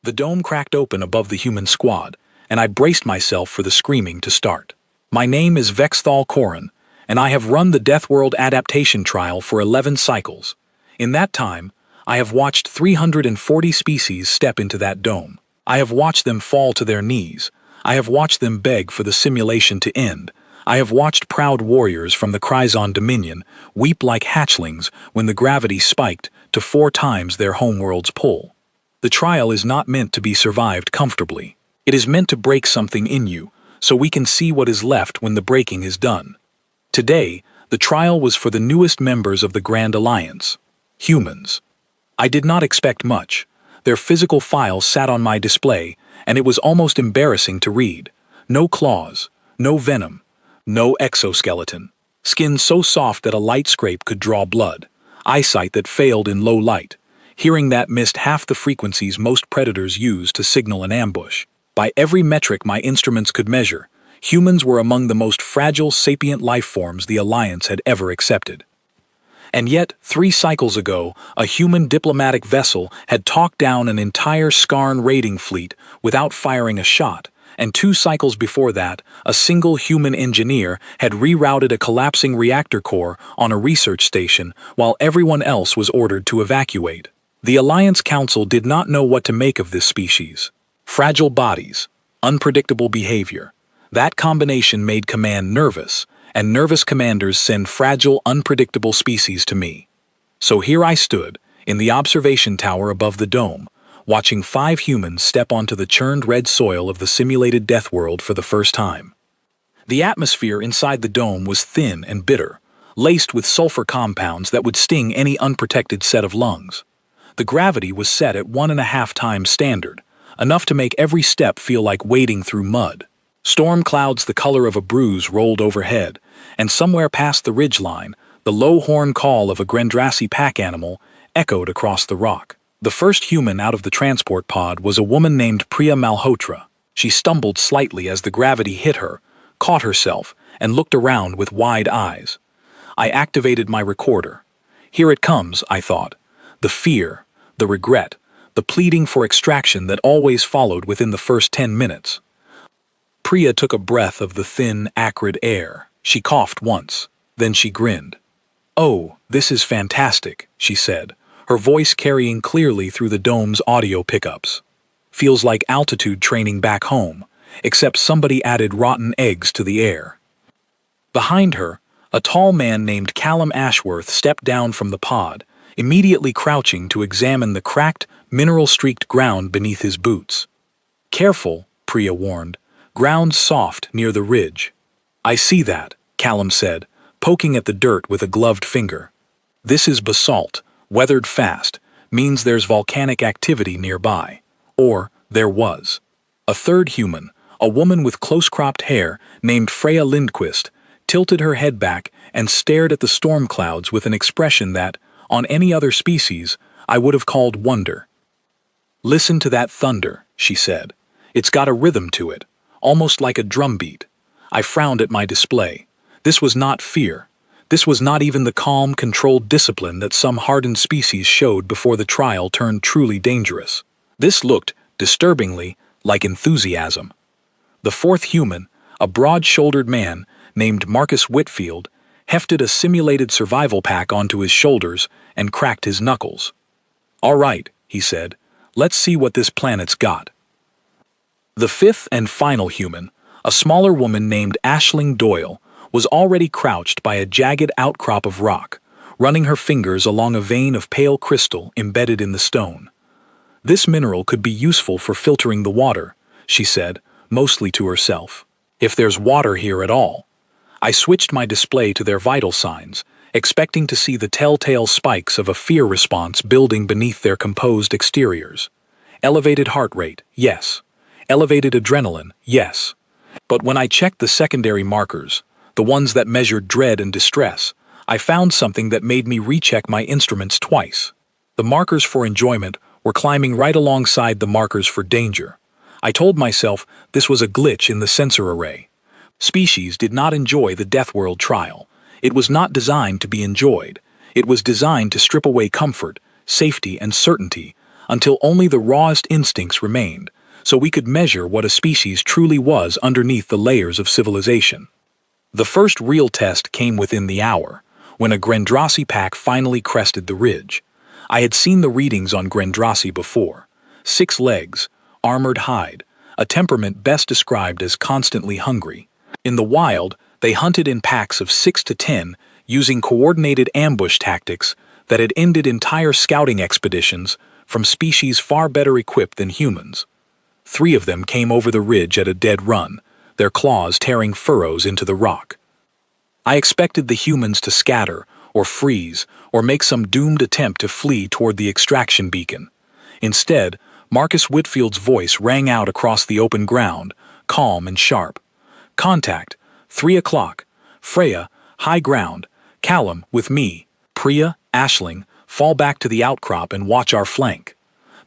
The dome cracked open above the human squad, and I braced myself for the screaming to start. My name is Vexthal Korin, and I have run the Deathworld adaptation trial for 11 cycles. In that time, I have watched 340 species step into that dome. I have watched them fall to their knees. I have watched them beg for the simulation to end. I have watched proud warriors from the Kryzon Dominion weep like hatchlings when the gravity spiked to 4 times their homeworld's pull. The trial is not meant to be survived comfortably. It is meant to break something in you, so we can see what is left when the breaking is done. Today, the trial was for the newest members of the Grand Alliance, humans. I did not expect much. Their physical file sat on my display, and it was almost embarrassing to read. No claws, no venom, no exoskeleton. Skin so soft that a light scrape could draw blood. Eyesight that failed in low light. Hearing that missed half the frequencies most predators use to signal an ambush. By every metric my instruments could measure, humans were among the most fragile sapient life forms the Alliance had ever accepted. And yet, 3 cycles ago, a human diplomatic vessel had talked down an entire Skarn raiding fleet without firing a shot, and 2 cycles before that, a single human engineer had rerouted a collapsing reactor core on a research station while everyone else was ordered to evacuate. The Alliance Council did not know what to make of this species. Fragile bodies, unpredictable behavior. That combination made command nervous, and nervous commanders send fragile, unpredictable species to me. So here I stood, in the observation tower above the dome, watching 5 humans step onto the churned red soil of the simulated Deathworld for the first time. The atmosphere inside the dome was thin and bitter, laced with sulfur compounds that would sting any unprotected set of lungs. The gravity was set at 1.5 times standard, enough to make every step feel like wading through mud. Storm clouds the color of a bruise rolled overhead, and somewhere past the ridgeline, the low horn call of a Grendrassi pack animal echoed across the rock. The first human out of the transport pod was a woman named Priya Malhotra. She stumbled slightly as the gravity hit her, caught herself, and looked around with wide eyes. I activated my recorder. Here it comes, I thought. The fear, the regret, the pleading for extraction that always followed within the first 10 minutes. Priya took a breath of the thin, acrid air. She coughed once. Then she grinned. "Oh, this is fantastic," she said, her voice carrying clearly through the dome's audio pickups. "Feels like altitude training back home, except somebody added rotten eggs to the air." Behind her, a tall man named Callum Ashworth stepped down from the pod, immediately crouching to examine the cracked, mineral-streaked ground beneath his boots. "Careful," Priya warned. "Ground soft near the ridge." "I see that," Callum said, poking at the dirt with a gloved finger. "This is basalt, weathered fast, means there's volcanic activity nearby. Or, there was." A third human, a woman with close-cropped hair named Freya Lindquist, tilted her head back and stared at the storm clouds with an expression that, on any other species, I would have called wonder. "Listen to that thunder," she said. "It's got a rhythm to it, almost like a drumbeat." I frowned at my display. This was not fear. This was not even the calm, controlled discipline that some hardened species showed before the trial turned truly dangerous. This looked, disturbingly, like enthusiasm. The 4th human, a broad-shouldered man named Marcus Whitfield, hefted a simulated survival pack onto his shoulders and cracked his knuckles. "All right," he said, "let's see what this planet's got." The 5th and final human, a smaller woman named Aisling Doyle, was already crouched by a jagged outcrop of rock, running her fingers along a vein of pale crystal embedded in the stone. "This mineral could be useful for filtering the water," she said, mostly to herself. "If there's water here at all." I switched my display to their vital signs, expecting to see the telltale spikes of a fear response building beneath their composed exteriors. Elevated heart rate, yes. Elevated adrenaline, yes. But when I checked the secondary markers, the ones that measured dread and distress, I found something that made me recheck my instruments twice. The markers for enjoyment were climbing right alongside the markers for danger. I told myself this was a glitch in the sensor array. Species did not enjoy the Deathworld trial. It was not designed to be enjoyed. It was designed to strip away comfort, safety, and certainty, until only the rawest instincts remained, so we could measure what a species truly was underneath the layers of civilization. The first real test came within the hour, when a Grendrasi pack finally crested the ridge. I had seen the readings on Grendrasi before. 6 legs, armored hide, a temperament best described as constantly hungry. In the wild, they hunted in packs of 6 to 10, using coordinated ambush tactics that had ended entire scouting expeditions from species far better equipped than humans. 3 of them came over the ridge at a dead run, their claws tearing furrows into the rock. I expected the humans to scatter, or freeze, or make some doomed attempt to flee toward the extraction beacon. Instead, Marcus Whitfield's voice rang out across the open ground, calm and sharp. "Contact, 3 o'clock. Freya, high ground. Callum, with me. Priya, Aisling, fall back to the outcrop and watch our flank."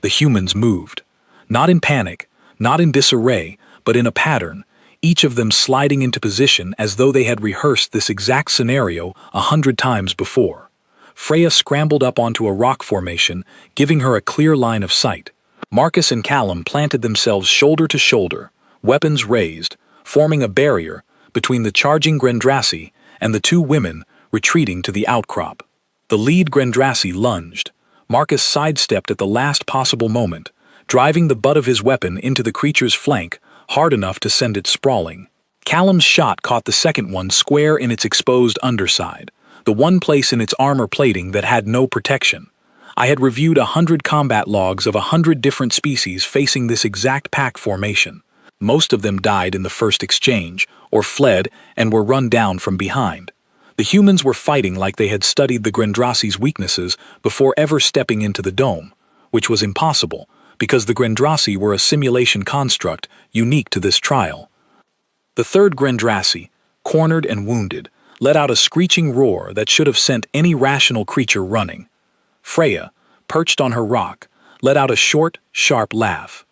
The humans moved. Not in panic, not in disarray, but in a pattern, each of them sliding into position as though they had rehearsed this exact scenario 100 times before. Freya scrambled up onto a rock formation, giving her a clear line of sight. Marcus and Callum planted themselves shoulder to shoulder, weapons raised, forming a barrier between the charging Grendrasi and the 2 women retreating to the outcrop. The lead Grendrasi lunged. Marcus sidestepped at the last possible moment, driving the butt of his weapon into the creature's flank hard enough to send it sprawling. Callum's shot caught the second one square in its exposed underside, the one place in its armor plating that had no protection. I had reviewed 100 combat logs of 100 different species facing this exact pack formation. Most of them died in the first exchange, or fled and were run down from behind. The humans were fighting like they had studied the Grendrasi's weaknesses before ever stepping into the dome, which was impossible, because the Grendrasi were a simulation construct unique to this trial. The third Grendrasi, cornered and wounded, let out a screeching roar that should have sent any rational creature running. Freya, perched on her rock, let out a short, sharp laugh.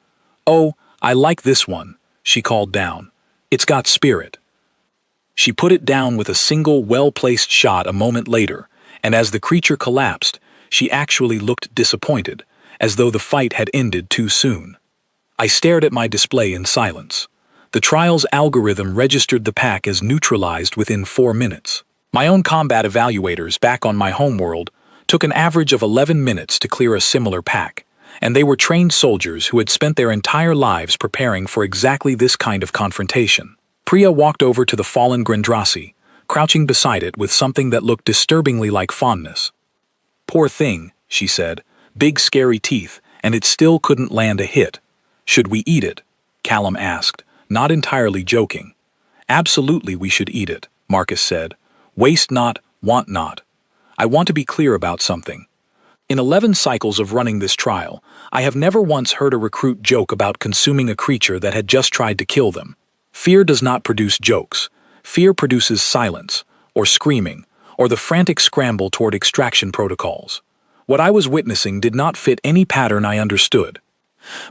"Oh, I like this one," she called down. "It's got spirit." She put it down with a single well-placed shot a moment later, and as the creature collapsed, she actually looked disappointed, as though the fight had ended too soon. I stared at my display in silence. The trial's algorithm registered the pack as neutralized within 4 minutes. My own combat evaluators back on my homeworld took an average of 11 minutes to clear a similar pack, and they were trained soldiers who had spent their entire lives preparing for exactly this kind of confrontation. Priya walked over to the fallen Grendrasi, crouching beside it with something that looked disturbingly like fondness. "Poor thing," she said, "big scary teeth, and it still couldn't land a hit. Should we eat it?" Callum asked, not entirely joking. "Absolutely we should eat it," Marcus said. "Waste not, want not. I want to be clear about something. In 11 cycles of running this trial, I have never once heard a recruit joke about consuming a creature that had just tried to kill them. Fear does not produce jokes. Fear produces silence, or screaming, or the frantic scramble toward extraction protocols. What I was witnessing did not fit any pattern I understood.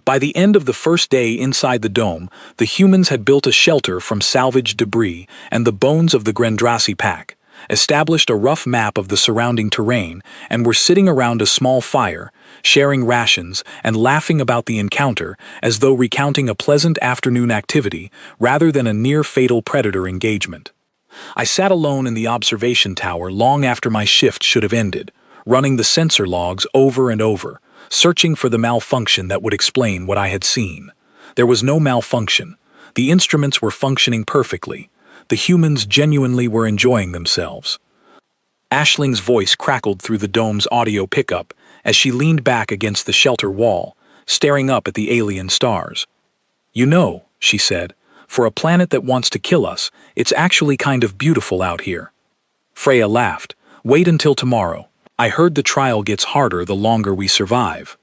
By the end of the first day inside the dome, the humans had built a shelter from salvaged debris and the bones of the Grendrasi pack, established a rough map of the surrounding terrain, and were sitting around a small fire, sharing rations and laughing about the encounter as though recounting a pleasant afternoon activity rather than a near-fatal predator engagement. I sat alone in the observation tower long after my shift should have ended, running the sensor logs over and over, searching for the malfunction that would explain what I had seen. There was no malfunction. The instruments were functioning perfectly. The humans genuinely were enjoying themselves. Aisling's voice crackled through the dome's audio pickup as she leaned back against the shelter wall, staring up at the alien stars. "You know," she said, "for a planet that wants to kill us, it's actually kind of beautiful out here." Freya laughed. "Wait until tomorrow. I heard the trial gets harder the longer we survive."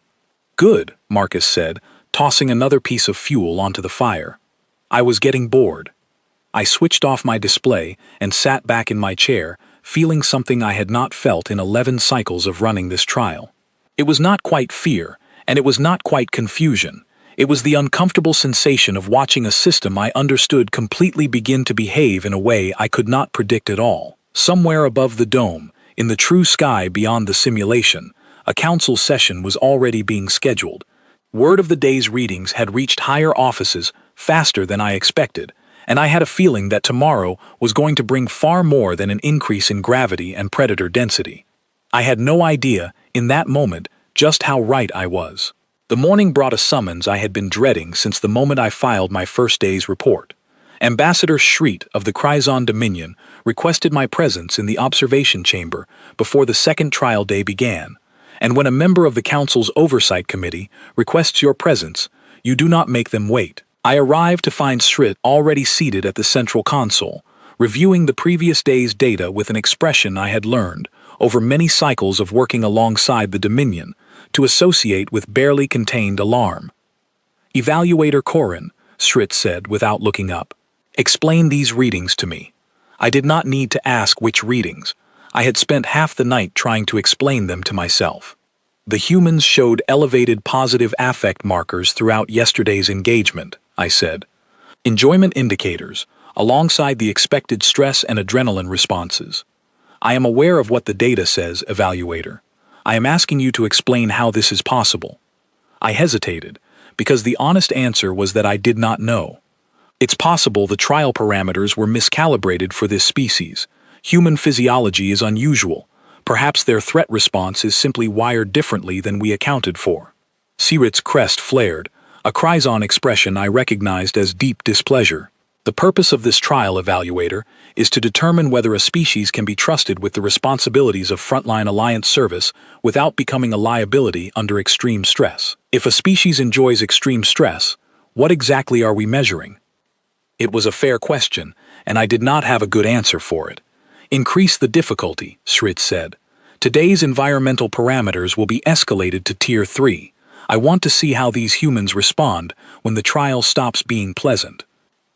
"Good," Marcus said, tossing another piece of fuel onto the fire. I was getting bored. I switched off my display and sat back in my chair, feeling something I had not felt in 11 cycles of running this trial. It was not quite fear, and it was not quite confusion. It was the uncomfortable sensation of watching a system I understood completely begin to behave in a way I could not predict at all. Somewhere above the dome, in the true sky beyond the simulation, A council session was already being scheduled. Word of the day's readings had reached higher offices faster than I expected, and I had a feeling that tomorrow was going to bring far more than an increase in gravity and predator density. I had no idea, in that moment, just how right I was. The morning brought a summons I had been dreading since the moment I filed my first day's report. Ambassador Shreet of the Kryzon Dominion requested my presence in the observation chamber before the second trial day began, and when a member of the Council's Oversight Committee requests your presence, you do not make them wait. I arrived to find Shreet already seated at the central console, reviewing the previous day's data with an expression I had learned, over many cycles of working alongside the Dominion, to associate with barely contained alarm. "Evaluator Corin," Shreet said without looking up, "explain these readings to me." I did not need to ask which readings. I had spent half the night trying to explain them to myself. "The humans showed elevated positive affect markers throughout yesterday's engagement," I said. "Enjoyment indicators, alongside the expected stress and adrenaline responses. I am aware of what the data says, Evaluator. I am asking you to explain how this is possible." I hesitated, because the honest answer was that I did not know. It's possible the trial parameters were miscalibrated for this species. Human physiology is unusual. Perhaps their threat response is simply wired differently than we accounted for. Sirit's crest flared, a Kryzon expression I recognized as deep displeasure. "The purpose of this trial, Evaluator, is to determine whether a species can be trusted with the responsibilities of frontline Alliance service without becoming a liability under extreme stress. If a species enjoys extreme stress, what exactly are we measuring?" It was a fair question, and I did not have a good answer for it. "Increase the difficulty," Shreet said. "Today's environmental parameters will be escalated to Tier 3. I want to see how these humans respond when the trial stops being pleasant."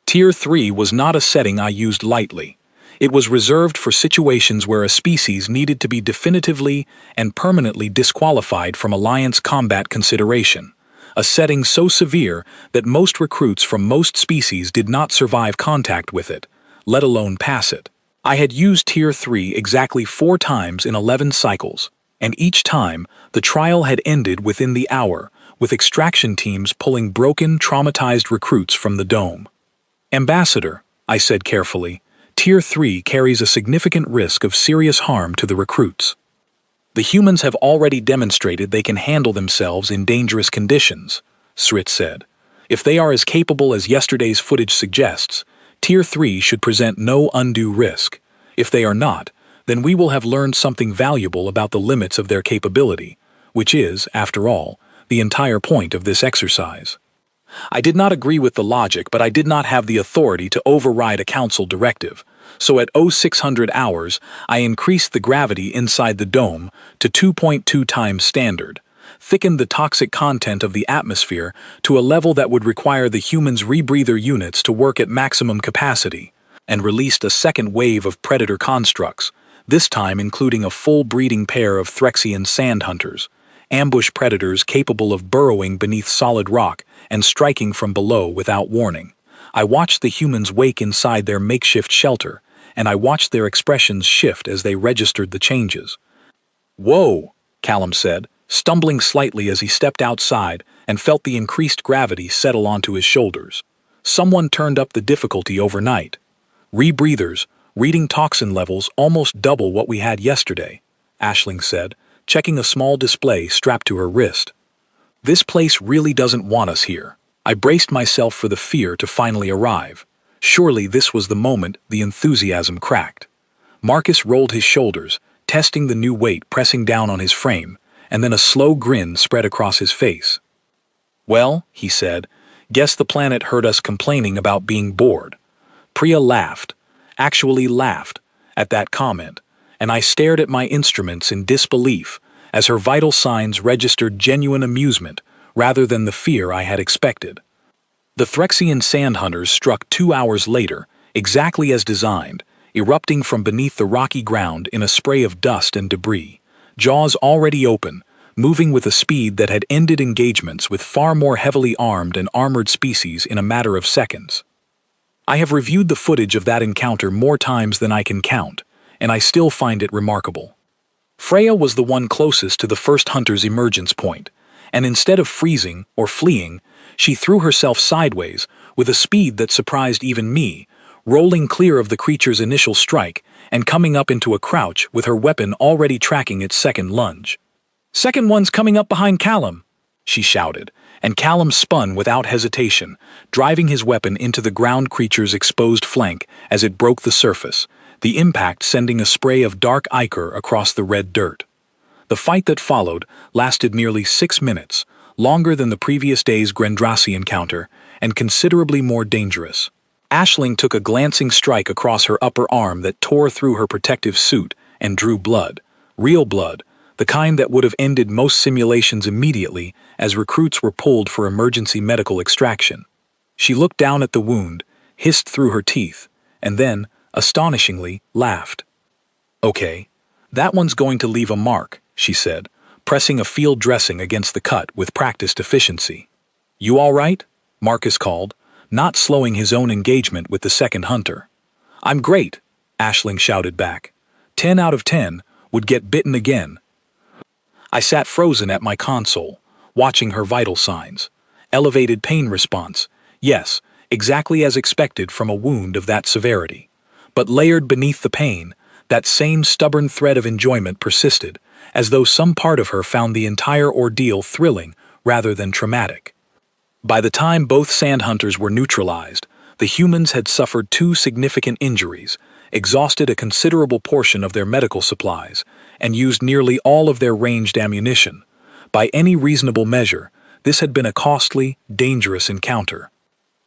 Tier 3 was not a setting I used lightly. It was reserved for situations where a species needed to be definitively and permanently disqualified from Alliance combat consideration, a setting so severe that most recruits from most species did not survive contact with it, let alone pass it. I had used Tier 3 exactly 4 times in 11 cycles, and each time the trial had ended within the hour, with extraction teams pulling broken, traumatized recruits from the dome. "Ambassador," I said carefully, "Tier 3 carries a significant risk of serious harm to the recruits. The humans have already demonstrated they can handle themselves in dangerous conditions," Shreet said. "If they are as capable as yesterday's footage suggests, Tier 3 should present no undue risk. If they are not, then we will have learned something valuable about the limits of their capability, which is, after all, the entire point of this exercise." I did not agree with the logic, but I did not have the authority to override a council directive, so at 0600 hours I increased the gravity inside the dome to 2.2 times standard, thickened the toxic content of the atmosphere to a level that would require the humans' rebreather units to work at maximum capacity, and released a second wave of predator constructs, this time including a full breeding pair of Threxian sand hunters, ambush predators capable of burrowing beneath solid rock and striking from below without warning. I watched the humans wake inside their makeshift shelter, and I watched their expressions shift as they registered the changes. "Whoa," Callum said, stumbling slightly as he stepped outside and felt the increased gravity settle onto his shoulders. "Someone turned up the difficulty overnight. Rebreathers, reading toxin levels almost double what we had yesterday," Aisling said, checking a small display strapped to her wrist. "This place really doesn't want us here." I braced myself for the fear to finally arrive. Surely this was the moment the enthusiasm cracked. Marcus rolled his shoulders, testing the new weight pressing down on his frame, and then a slow grin spread across his face. "Well," he said, "guess the planet heard us complaining about being bored." Priya laughed, actually laughed, at that comment, and I stared at my instruments in disbelief as her vital signs registered genuine amusement rather than the fear I had expected. The Threxian sand hunters struck 2 hours later, exactly as designed, erupting from beneath the rocky ground in a spray of dust and debris, jaws already open, moving with a speed that had ended engagements with far more heavily armed and armored species in a matter of seconds. I have reviewed the footage of that encounter more times than I can count, and I still find it remarkable. Freya was the one closest to the first hunter's emergence point, and instead of freezing or fleeing, she threw herself sideways with a speed that surprised even me, rolling clear of the creature's initial strike and coming up into a crouch with her weapon already tracking its second lunge. "Second one's coming up behind Callum," she shouted, and Callum spun without hesitation, driving his weapon into the ground creature's exposed flank as it broke the surface, the impact sending a spray of dark ichor across the red dirt. The fight that followed lasted nearly 6 minutes, longer than the previous day's Grendrassi encounter, and considerably more dangerous. Aisling took a glancing strike across her upper arm that tore through her protective suit and drew blood. Real blood, the kind that would have ended most simulations immediately as recruits were pulled for emergency medical extraction. She looked down at the wound, hissed through her teeth, and then, astonishingly, laughed. "Okay, that one's going to leave a mark," she said, pressing a field dressing against the cut with practiced efficiency. "You all right?" Marcus called, not slowing his own engagement with the second hunter. "I'm great," Aisling shouted back. 10 out of 10, would get bitten again. I sat frozen at my console, watching her vital signs. Elevated pain response, yes, exactly as expected from a wound of that severity. But layered beneath the pain, that same stubborn thread of enjoyment persisted, as though some part of her found the entire ordeal thrilling rather than traumatic. By the time both sand hunters were neutralized, the humans had suffered 2 significant injuries, exhausted a considerable portion of their medical supplies, and used nearly all of their ranged ammunition. By any reasonable measure, this had been a costly, dangerous encounter.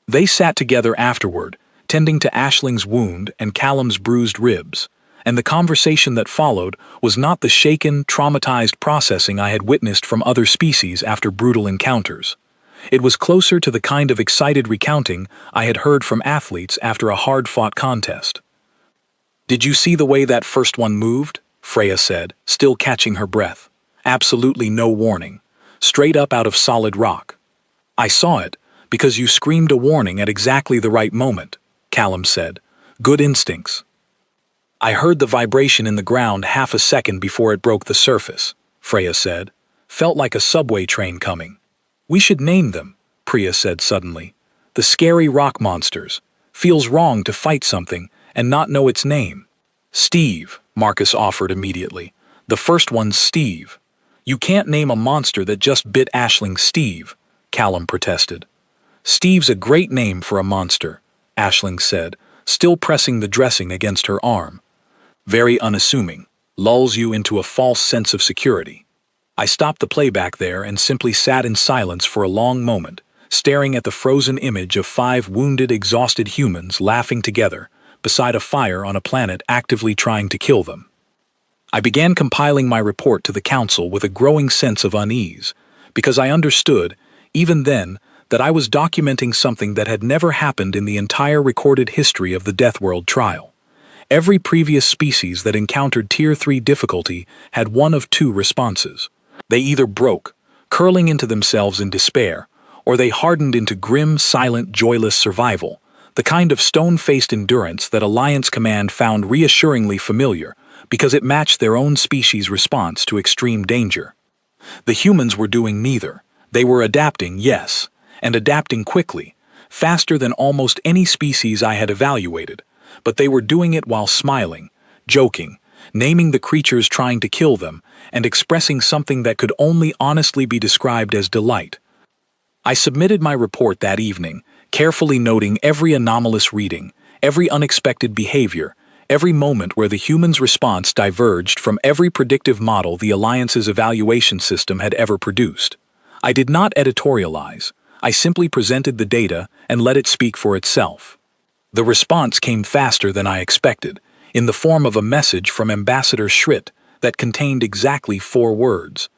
They sat together afterward, tending to Aisling's wound and Callum's bruised ribs, and the conversation that followed was not the shaken, traumatized processing I had witnessed from other species after brutal encounters. It was closer to the kind of excited recounting I had heard from athletes after a hard-fought contest. "Did you see the way that first one moved?" Freya said, still catching her breath. "Absolutely no warning. Straight up out of solid rock." "I saw it, because you screamed a warning at exactly the right moment," Callum said. "Good instincts." "I heard the vibration in the ground half a second before it broke the surface," Freya said. "Felt like a subway train coming." "We should name them," Priya said suddenly. "The scary rock monsters. Feels wrong to fight something and not know its name." "Steve," Marcus offered immediately. "The first one's Steve." "You can't name a monster that just bit Aisling Steve," Callum protested. "Steve's a great name for a monster," Aisling said, still pressing the dressing against her arm. "Very unassuming. Lulls you into a false sense of security." I stopped the playback there and simply sat in silence for a long moment, staring at the frozen image of 5 wounded, exhausted humans laughing together beside a fire on a planet actively trying to kill them. I began compiling my report to the council with a growing sense of unease, because I understood, even then, that I was documenting something that had never happened in the entire recorded history of the Deathworld trial. Every previous species that encountered Tier 3 difficulty had one of 2 responses. They either broke, curling into themselves in despair, or they hardened into grim, silent, joyless survival, the kind of stone-faced endurance that Alliance Command found reassuringly familiar because it matched their own species' response to extreme danger. The humans were doing neither. They were adapting, yes, and adapting quickly, faster than almost any species I had evaluated, but they were doing it while smiling, joking, naming the creatures trying to kill them, and expressing something that could only honestly be described as delight. I submitted my report that evening, carefully noting every anomalous reading, every unexpected behavior, every moment where the human's response diverged from every predictive model the Alliance's evaluation system had ever produced. I did not editorialize. I simply presented the data and let it speak for itself. The response came faster than I expected, in the form of a message from Ambassador Schritt that contained exactly 4 words.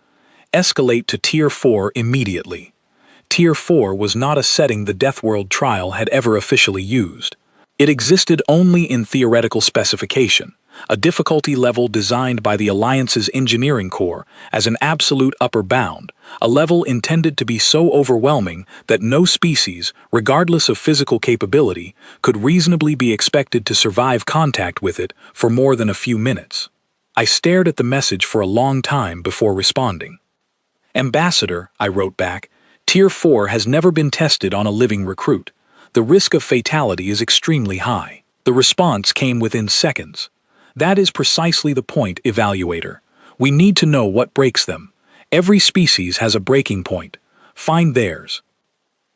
Escalate to Tier 4 immediately. Tier 4 was not a setting the Deathworld trial had ever officially used. It existed only in theoretical specification, a difficulty level designed by the Alliance's engineering corps as an absolute upper bound, a level intended to be so overwhelming that no species, regardless of physical capability, could reasonably be expected to survive contact with it for more than a few minutes. I stared at the message for a long time before responding. Ambassador, I wrote back, Tier 4 has never been tested on a living recruit. The risk of fatality is extremely high. The response came within seconds. That is precisely the point, Evaluator. We need to know what breaks them. Every species has a breaking point. Find theirs.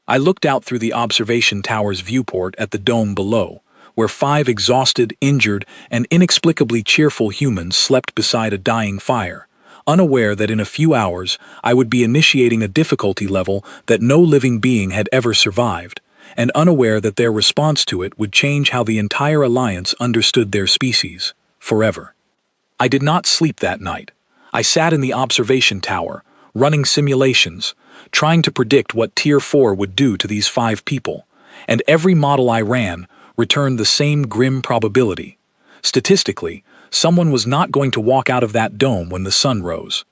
I looked out through the observation tower's viewport at the dome below, where 5 exhausted, injured, and inexplicably cheerful humans slept beside a dying fire, unaware that in a few hours I would be initiating a difficulty level that no living being had ever survived, and unaware that their response to it would change how the entire Alliance understood their species, forever. I did not sleep that night. I sat in the observation tower, running simulations, trying to predict what Tier 4 would do to these 5 people, and every model I ran returned the same grim probability. Statistically, someone was not going to walk out of that dome when the sun rose.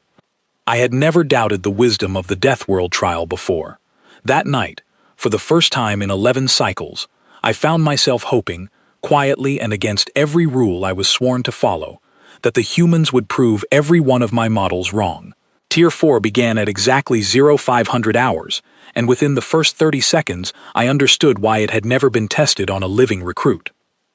I had never doubted the wisdom of the Deathworld trial before. That night, for the first time in 11 cycles, I found myself hoping, quietly and against every rule I was sworn to follow, that the humans would prove every one of my models wrong. Tier 4 began at exactly 0500 hours, and within the first 30 seconds I understood why it had never been tested on a living recruit.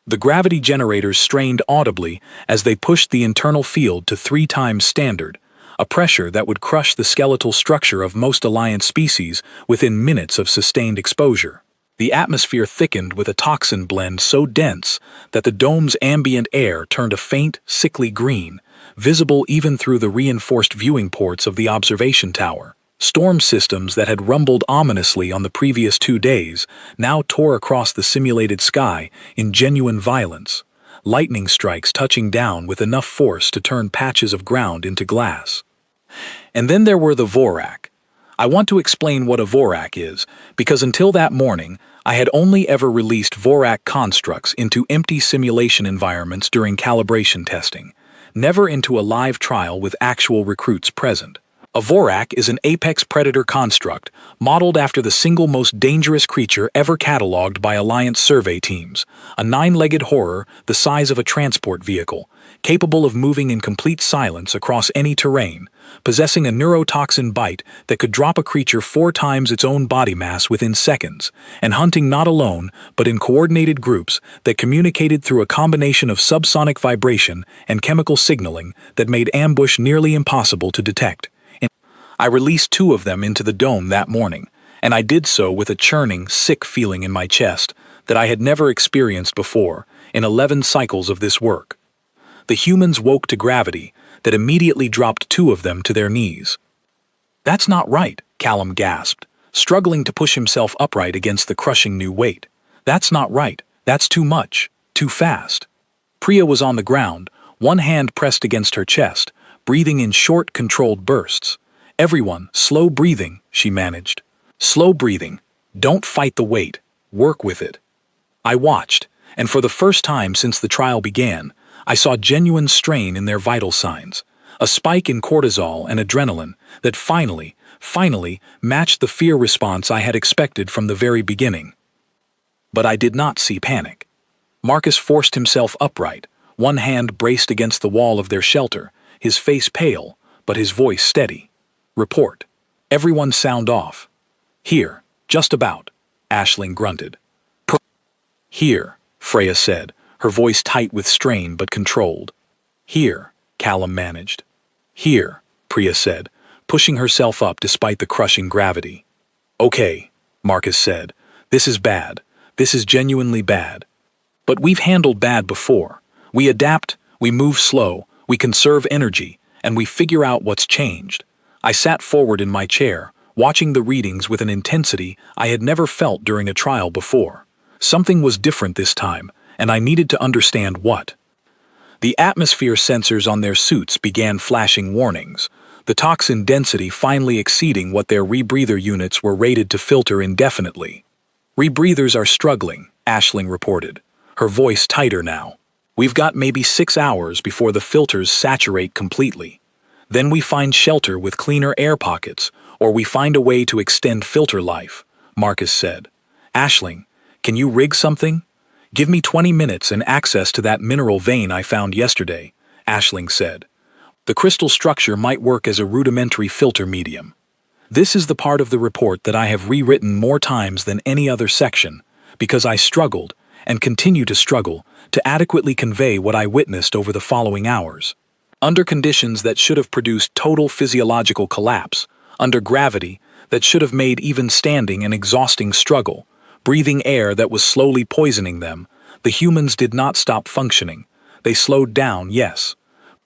The gravity generators strained audibly as they pushed the internal field to 3 times standard, a pressure that would crush the skeletal structure of most Alliance species within minutes of sustained exposure. The atmosphere thickened with a toxin blend so dense that the dome's ambient air turned a faint, sickly green, visible even through the reinforced viewing ports of the observation tower. Storm systems that had rumbled ominously on the previous 2 days now tore across the simulated sky in genuine violence, lightning strikes touching down with enough force to turn patches of ground into glass. And then there were the Vorak. I want to explain what a Vorak is, because until that morning, I had only ever released Vorak constructs into empty simulation environments during calibration testing, never into a live trial with actual recruits present. A Vorak is an apex predator construct modeled after the single most dangerous creature ever catalogued by Alliance survey teams, a 9-legged horror the size of a transport vehicle, capable of moving in complete silence across any terrain, possessing a neurotoxin bite that could drop a creature 4 times its own body mass within seconds, and hunting not alone but in coordinated groups that communicated through a combination of subsonic vibration and chemical signaling that made ambush nearly impossible to detect. I released 2 of them into the dome that morning, and I did so with a churning, sick feeling in my chest that I had never experienced before in 11 cycles of this work. The humans woke to gravity that immediately dropped 2 of them to their knees. "That's not right," Callum gasped, struggling to push himself upright against the crushing new weight. "That's not right. That's too much. Too fast." Priya was on the ground, one hand pressed against her chest, breathing in short, controlled bursts. "Everyone, slow breathing," she managed. "Slow breathing. Don't fight the weight. Work with it." I watched, and for the first time since the trial began, I saw genuine strain in their vital signs, a spike in cortisol and adrenaline that finally matched the fear response I had expected from the very beginning. But I did not see panic. Marcus forced himself upright, one hand braced against the wall of their shelter, his face pale, but his voice steady. "Report. Everyone sound off." "Here, just about," Aisling grunted. "Here," Freya said, her voice tight with strain but controlled. "Here," Callum managed. "Here," Priya said, pushing herself up despite the crushing gravity. "Okay," Marcus said. "This is bad. This is genuinely bad. But we've handled bad before. We adapt, we move slow, we conserve energy, and we figure out what's changed." I sat forward in my chair, watching the readings with an intensity I had never felt during a trial before. Something was different this time, and I needed to understand what. The atmosphere sensors on their suits began flashing warnings, the toxin density finally exceeding what their rebreather units were rated to filter indefinitely. "Rebreathers are struggling," Aisling reported, her voice tighter now. "We've got maybe 6 hours before the filters saturate completely. Then we find shelter with cleaner air pockets, or we find a way to extend filter life," Marcus said. "Aisling, can you rig something? Give me 20 minutes and access to that mineral vein I found yesterday," Aisling said. The crystal structure might work as a rudimentary filter medium. This is the part of the report that I have rewritten more times than any other section, because I struggled, and continue to struggle, to adequately convey what I witnessed over the following hours. Under conditions that should have produced total physiological collapse, under gravity that should have made even standing an exhausting struggle, breathing air that was slowly poisoning them, the humans did not stop functioning. They slowed down, yes.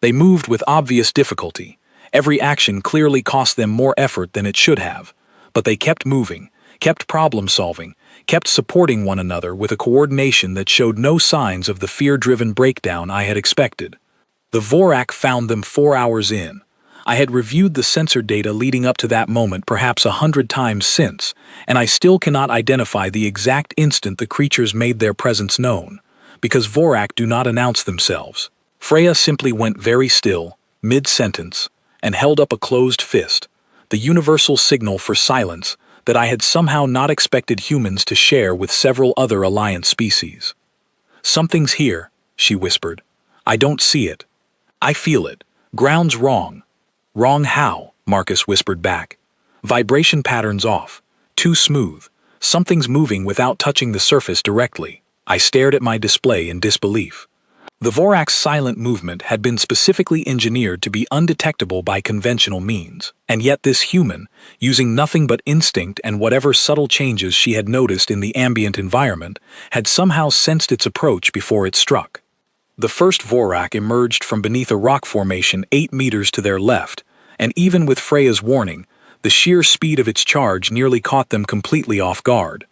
They moved with obvious difficulty. Every action clearly cost them more effort than it should have. But they kept moving, kept problem-solving, kept supporting one another with a coordination that showed no signs of the fear-driven breakdown I had expected. The Vorak found them 4 hours in. I had reviewed the sensor data leading up to that moment perhaps 100 times since, and I still cannot identify the exact instant the creatures made their presence known, because Vorak do not announce themselves. Freya simply went very still, mid-sentence, and held up a closed fist, the universal signal for silence that I had somehow not expected humans to share with several other Alliance species. "Something's here," she whispered. "I don't see it. I feel it. Ground's wrong." "Wrong how?" Marcus whispered back. "Vibration patterns off. Too smooth. Something's moving without touching the surface directly." I stared at my display in disbelief. The Vorak's silent movement had been specifically engineered to be undetectable by conventional means, and yet this human, using nothing but instinct and whatever subtle changes she had noticed in the ambient environment, had somehow sensed its approach before it struck. The first Vorak emerged from beneath a rock formation 8 meters to their left, and even with Freya's warning, the sheer speed of its charge nearly caught them completely off guard.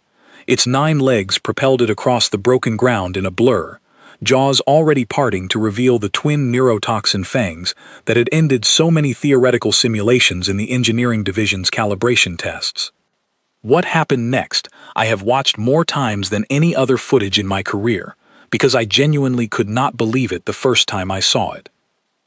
Its 9 legs propelled it across the broken ground in a blur, jaws already parting to reveal the twin neurotoxin fangs that had ended so many theoretical simulations in the engineering division's calibration tests. What happened next, I have watched more times than any other footage in my career, because I genuinely could not believe it the first time I saw it.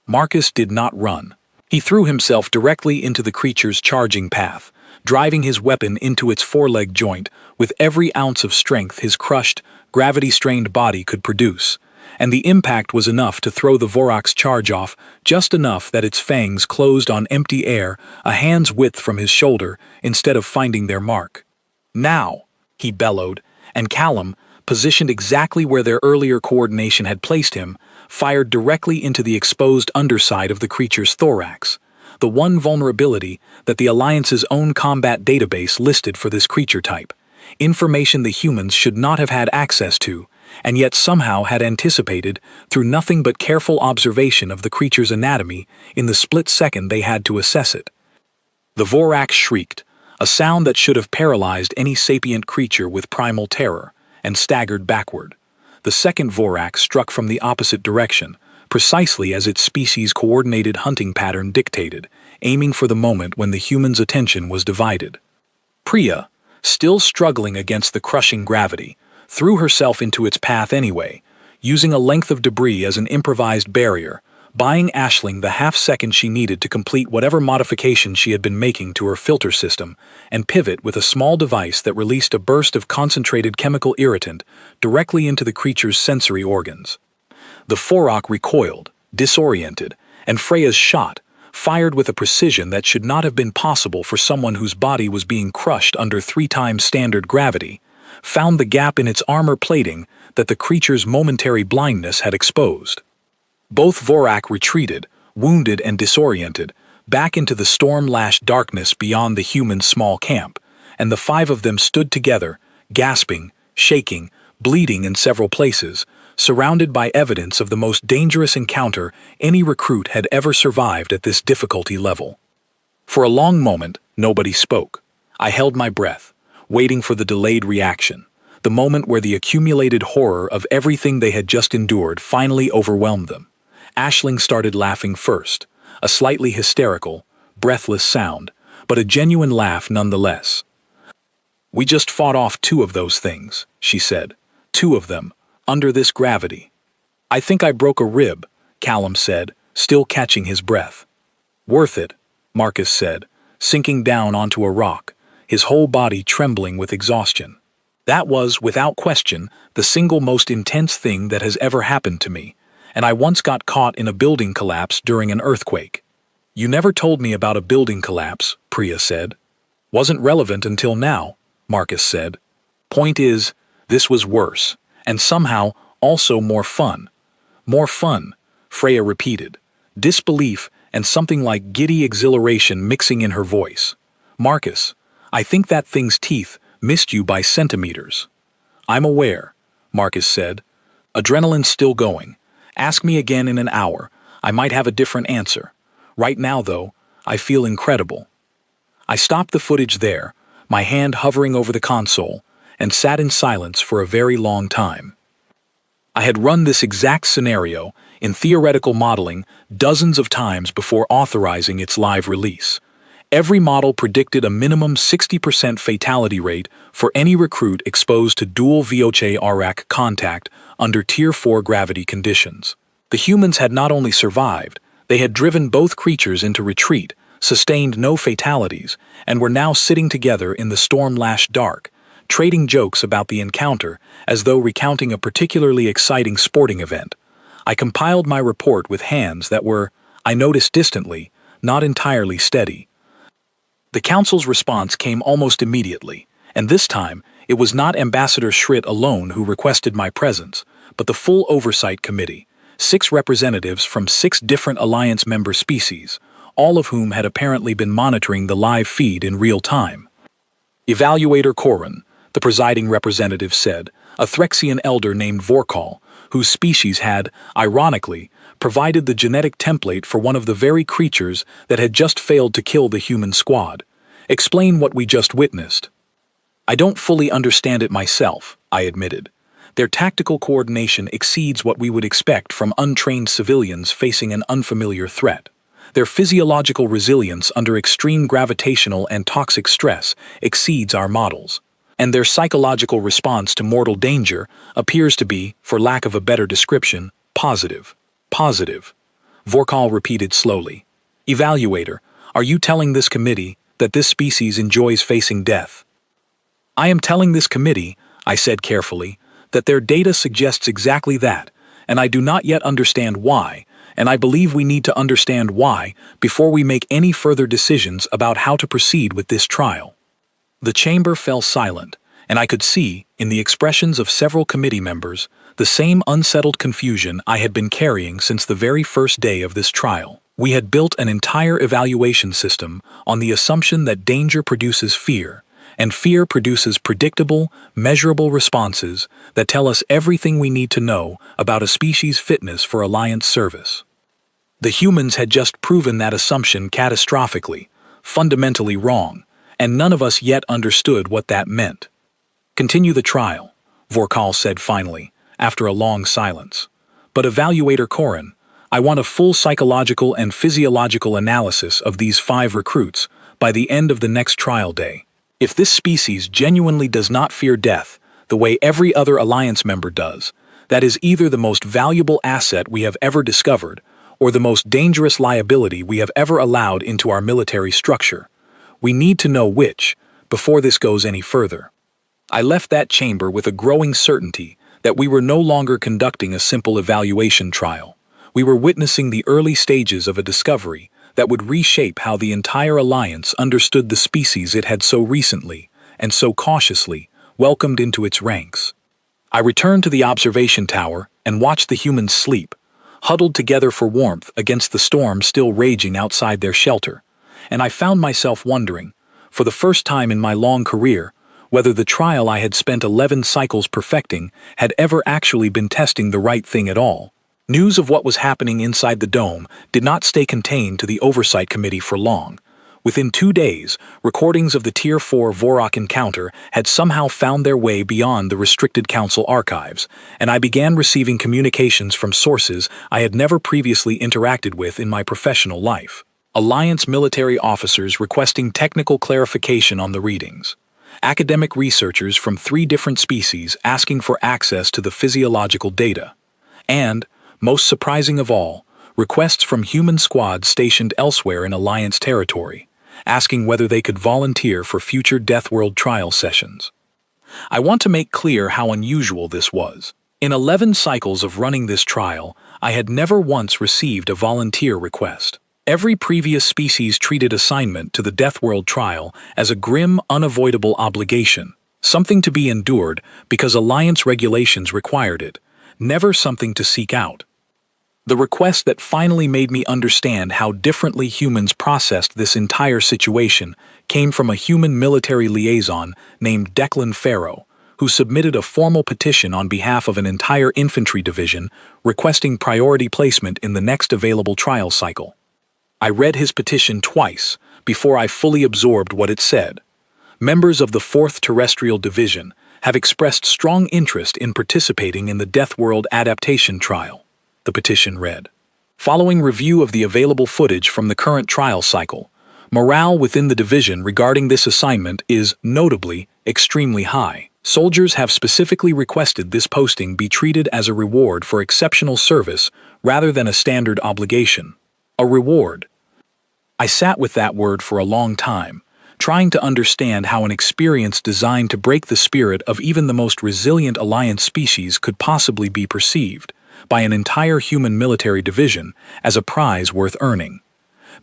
Marcus did not run. He threw himself directly into the creature's charging path, driving his weapon into its foreleg joint with every ounce of strength his crushed, gravity-strained body could produce, and the impact was enough to throw the Vorak's charge off, just enough that its fangs closed on empty air a hand's width from his shoulder instead of finding their mark. "Now!" he bellowed, and Callum, positioned exactly where their earlier coordination had placed him, fired directly into the exposed underside of the creature's thorax, the one vulnerability that the Alliance's own combat database listed for this creature type, information the humans should not have had access to, and yet somehow had anticipated through nothing but careful observation of the creature's anatomy in the split second they had to assess it. The Vorak shrieked, a sound that should have paralyzed any sapient creature with primal terror, and staggered backward. The second Vorak struck from the opposite direction, precisely as its species' coordinated hunting pattern dictated, aiming for the moment when the human's attention was divided. Priya, still struggling against the crushing gravity, threw herself into its path anyway, using a length of debris as an improvised barrier, buying Aisling the half-second she needed to complete whatever modifications she had been making to her filter system, and pivot with a small device that released a burst of concentrated chemical irritant directly into the creature's sensory organs. The Vorak recoiled, disoriented, and Freya's shot, fired with a precision that should not have been possible for someone whose body was being crushed under 3 times standard gravity, found the gap in its armor plating that the creature's momentary blindness had exposed. Both Vorak retreated, wounded and disoriented, back into the storm-lashed darkness beyond the human's small camp, and the 5 of them stood together, gasping, shaking, bleeding in several places, surrounded by evidence of the most dangerous encounter any recruit had ever survived at this difficulty level. For a long moment, nobody spoke. I held my breath, waiting for the delayed reaction, the moment where the accumulated horror of everything they had just endured finally overwhelmed them. Aisling started laughing first, a slightly hysterical, breathless sound, but a genuine laugh nonetheless. "We just fought off 2 of those things," she said. 2 of them, under this gravity. "I think I broke a rib," Callum said, still catching his breath. "Worth it," Marcus said, sinking down onto a rock, his whole body trembling with exhaustion. "That was, without question, the single most intense thing that has ever happened to me, and I once got caught in a building collapse during an earthquake." "You never told me about a building collapse," Priya said. "Wasn't relevant until now," Marcus said. "Point is, this was worse, and somehow also more fun." "More fun," Freya repeated, disbelief and something like giddy exhilaration mixing in her voice. "Marcus, I think that thing's teeth missed you by centimeters." "I'm aware," Marcus said. "Adrenaline's still going. Ask me again in an hour. I might have a different answer. Right now, though, I feel incredible." I stopped the footage there, my hand hovering over the console, and sat in silence for a very long time. I had run this exact scenario in theoretical modeling dozens of times before authorizing its live release. Every model predicted a minimum 60% fatality rate for any recruit exposed to dual VOC-RAC contact under Tier 4 gravity conditions. The humans had not only survived, they had driven both creatures into retreat, sustained no fatalities, and were now sitting together in the storm-lashed dark, trading jokes about the encounter as though recounting a particularly exciting sporting event. I compiled my report with hands that were, I noticed distantly, not entirely steady. The Council's response came almost immediately, and this time it was not Ambassador Schritt alone who requested my presence, but the full Oversight Committee, 6 representatives from 6 different Alliance member species, all of whom had apparently been monitoring the live feed in real time. Evaluator Korin, the presiding representative said, a Threxian elder named Vorkal, whose species had, ironically, provided the genetic template for one of the very creatures that had just failed to kill the human squad. "Explain what we just witnessed." "I don't fully understand it myself," I admitted. "Their tactical coordination exceeds what we would expect from untrained civilians facing an unfamiliar threat. Their physiological resilience under extreme gravitational and toxic stress exceeds our models. And their psychological response to mortal danger appears to be, for lack of a better description, positive." "Positive," Vorkal repeated slowly. "Evaluator, are you telling this committee that this species enjoys facing death?" "I am telling this committee," I said carefully, "that their data suggests exactly that, and I do not yet understand why, and I believe we need to understand why before we make any further decisions about how to proceed with this trial." The chamber fell silent, and I could see, in the expressions of several committee members, the same unsettled confusion I had been carrying since the very first day of this trial. We had built an entire evaluation system on the assumption that danger produces fear, and fear produces predictable, measurable responses that tell us everything we need to know about a species' fitness for Alliance service. The humans had just proven that assumption catastrophically, fundamentally wrong, and none of us yet understood what that meant. "Continue the trial," Vorkal said finally, after a long silence. "But Evaluator Korin, I want a full psychological and physiological analysis of these 5 recruits by the end of the next trial day. If this species genuinely does not fear death the way every other Alliance member does, that is either the most valuable asset we have ever discovered or the most dangerous liability we have ever allowed into our military structure. We need to know which, before this goes any further." I left that chamber with a growing certainty that we were no longer conducting a simple evaluation trial. We were witnessing the early stages of a discovery that would reshape how the entire Alliance understood the species it had so recently, and so cautiously, welcomed into its ranks. I returned to the observation tower and watched the humans sleep, huddled together for warmth against the storm still raging outside their shelter. And I found myself wondering, for the first time in my long career, whether the trial I had spent 11 cycles perfecting had ever actually been testing the right thing at all. News of what was happening inside the dome did not stay contained to the Oversight Committee for long. Within 2 days, recordings of the Tier 4 Vorok encounter had somehow found their way beyond the restricted Council archives, and I began receiving communications from sources I had never previously interacted with in my professional life. Alliance military officers requesting technical clarification on the readings. Academic researchers from 3 different species asking for access to the physiological data. And, most surprising of all, requests from human squads stationed elsewhere in Alliance territory, asking whether they could volunteer for future Deathworld trial sessions. I want to make clear how unusual this was. In 11 cycles of running this trial, I had never once received a volunteer request. Every previous species treated assignment to the Deathworld trial as a grim, unavoidable obligation, something to be endured because Alliance regulations required it, never something to seek out. The request that finally made me understand how differently humans processed this entire situation came from a human military liaison named Declan Farrow, who submitted a formal petition on behalf of an entire infantry division requesting priority placement in the next available trial cycle. I read his petition twice before I fully absorbed what it said. Members of the 4th Terrestrial Division have expressed strong interest in participating in the Deathworld adaptation trial, the petition read. Following review of the available footage from the current trial cycle, morale within the division regarding this assignment is, notably, extremely high. Soldiers have specifically requested this posting be treated as a reward for exceptional service rather than a standard obligation. A reward. I sat with that word for a long time, trying to understand how an experience designed to break the spirit of even the most resilient Alliance species could possibly be perceived by an entire human military division as a prize worth earning.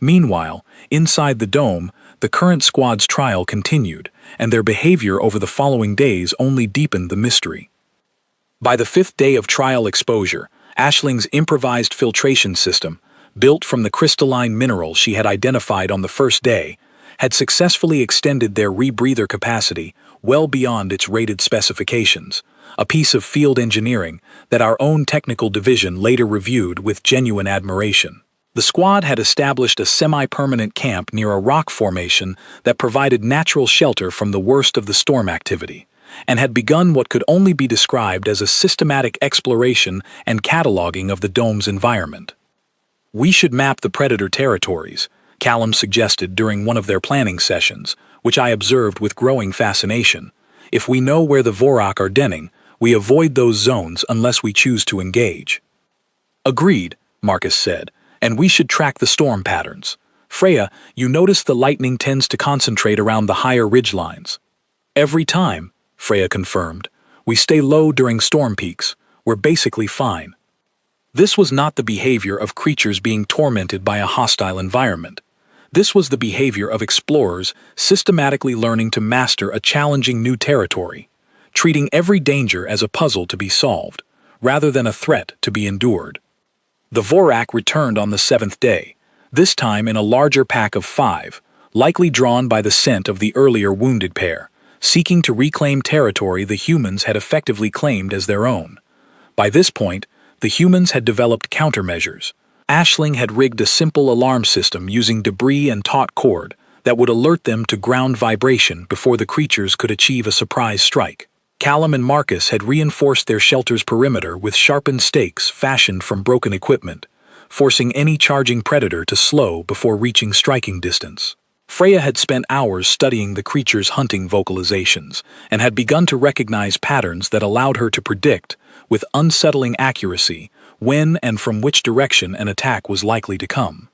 Meanwhile, inside the dome, the current squad's trial continued, and their behavior over the following days only deepened the mystery. By the 5th day of trial exposure, Ashling's improvised filtration system, built from the crystalline mineral she had identified on the first day, had successfully extended their rebreather capacity well beyond its rated specifications, a piece of field engineering that our own technical division later reviewed with genuine admiration. The squad had established a semi-permanent camp near a rock formation that provided natural shelter from the worst of the storm activity, and had begun what could only be described as a systematic exploration and cataloging of the dome's environment. "We should map the predator territories," Callum suggested during one of their planning sessions, which I observed with growing fascination. "If we know where the Vorak are denning, we avoid those zones unless we choose to engage." "Agreed," Marcus said, "and we should track the storm patterns. Freya, you notice the lightning tends to concentrate around the higher ridgelines." "Every time," Freya confirmed. "We stay low during storm peaks. We're basically fine." This was not the behavior of creatures being tormented by a hostile environment. This was the behavior of explorers systematically learning to master a challenging new territory, treating every danger as a puzzle to be solved, rather than a threat to be endured. The Vorak returned on the 7th day, this time in a larger pack of 5, likely drawn by the scent of the earlier wounded pair, seeking to reclaim territory the humans had effectively claimed as their own. By this point, the humans had developed countermeasures. Aisling had rigged a simple alarm system using debris and taut cord that would alert them to ground vibration before the creatures could achieve a surprise strike. Callum and Marcus had reinforced their shelter's perimeter with sharpened stakes fashioned from broken equipment, forcing any charging predator to slow before reaching striking distance. Freya had spent hours studying the creature's hunting vocalizations and had begun to recognize patterns that allowed her to predict, with unsettling accuracy, when and from which direction an attack was likely to come.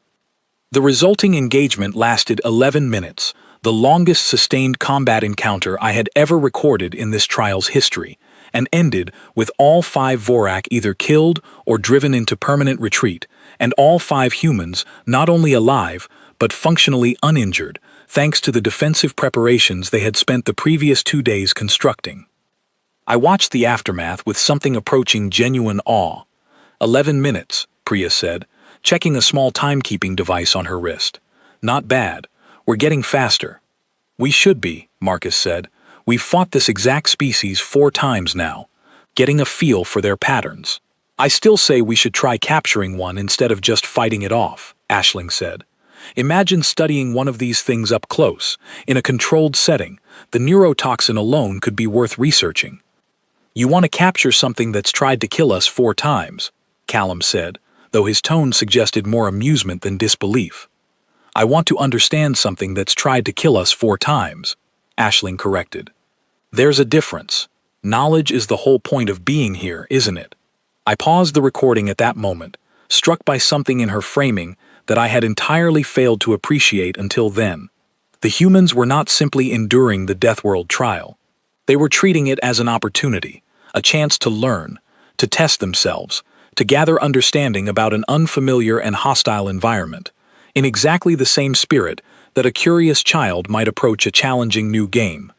The resulting engagement lasted 11 minutes, the longest sustained combat encounter I had ever recorded in this trial's history, and ended with all 5 Vorak either killed or driven into permanent retreat, and all 5 humans not only alive, but functionally uninjured, thanks to the defensive preparations they had spent the previous 2 days constructing. I watched the aftermath with something approaching genuine awe. 11 minutes, Priya said, checking a small timekeeping device on her wrist. "Not bad. We're getting faster." "We should be," Marcus said. "We've fought this exact species 4 times now, getting a feel for their patterns." "I still say we should try capturing one instead of just fighting it off," Aisling said. "Imagine studying one of these things up close, in a controlled setting. The neurotoxin alone could be worth researching." "You want to capture something that's tried to kill us 4 times, Callum said, though his tone suggested more amusement than disbelief. "I want to understand something that's tried to kill us 4 times, Aisling corrected. "There's a difference. Knowledge is the whole point of being here, isn't it?" I paused the recording at that moment, struck by something in her framing that I had entirely failed to appreciate until then. The humans were not simply enduring the Deathworld trial. They were treating it as an opportunity, a chance to learn, to test themselves, to gather understanding about an unfamiliar and hostile environment, in exactly the same spirit that a curious child might approach a challenging new game.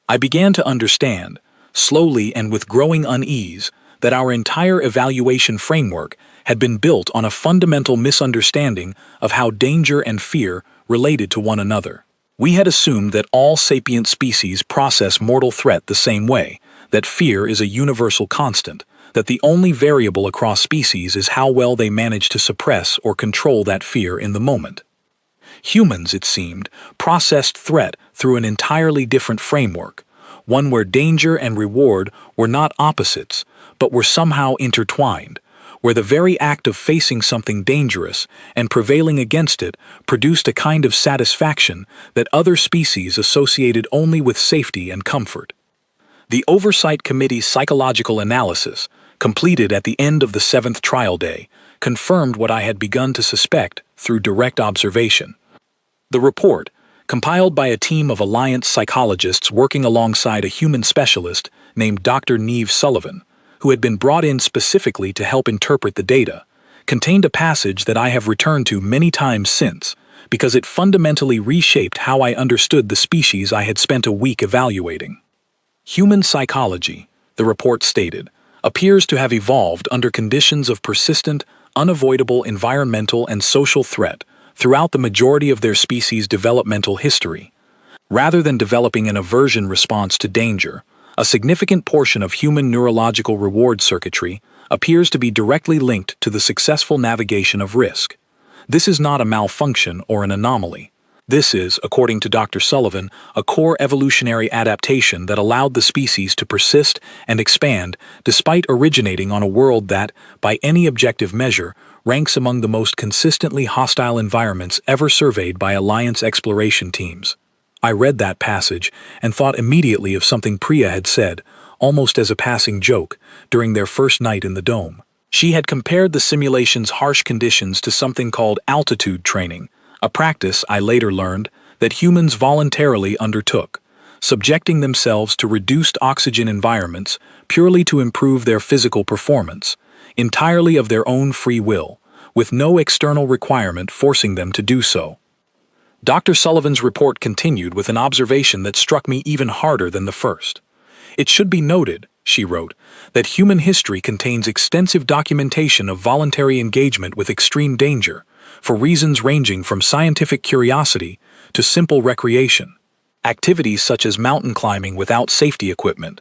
I began to understand, slowly and with growing unease, that our entire evaluation framework had been built on a fundamental misunderstanding of how danger and fear related to one another. We had assumed that all sapient species process mortal threat the same way, that fear is a universal constant, that the only variable across species is how well they manage to suppress or control that fear in the moment. Humans, it seemed, processed threat through an entirely different framework, one where danger and reward were not opposites, but were somehow intertwined, where the very act of facing something dangerous and prevailing against it produced a kind of satisfaction that other species associated only with safety and comfort. The Oversight Committee's psychological analysis, completed at the end of the 7th trial day, confirmed what I had begun to suspect through direct observation. The report, compiled by a team of Alliance psychologists working alongside a human specialist named Dr. Neve Sullivan, who had been brought in specifically to help interpret the data, contained a passage that I have returned to many times since, because it fundamentally reshaped how I understood the species I had spent a week evaluating. Human psychology, the report stated, appears to have evolved under conditions of persistent, unavoidable environmental and social threat throughout the majority of their species' developmental history. Rather than developing an aversion response to danger, a significant portion of human neurological reward circuitry appears to be directly linked to the successful navigation of risk. This is not a malfunction or an anomaly. This is, according to Dr. Sullivan, a core evolutionary adaptation that allowed the species to persist and expand despite originating on a world that, by any objective measure, ranks among the most consistently hostile environments ever surveyed by Alliance exploration teams. I read that passage and thought immediately of something Priya had said, almost as a passing joke, during their first night in the dome. She had compared the simulation's harsh conditions to something called altitude training, a practice, I later learned, that humans voluntarily undertook, subjecting themselves to reduced oxygen environments purely to improve their physical performance, entirely of their own free will, with no external requirement forcing them to do so. Dr. Sullivan's report continued with an observation that struck me even harder than the first. It should be noted, she wrote, that human history contains extensive documentation of voluntary engagement with extreme danger, for reasons ranging from scientific curiosity to simple recreation. Activities such as mountain climbing without safety equipment,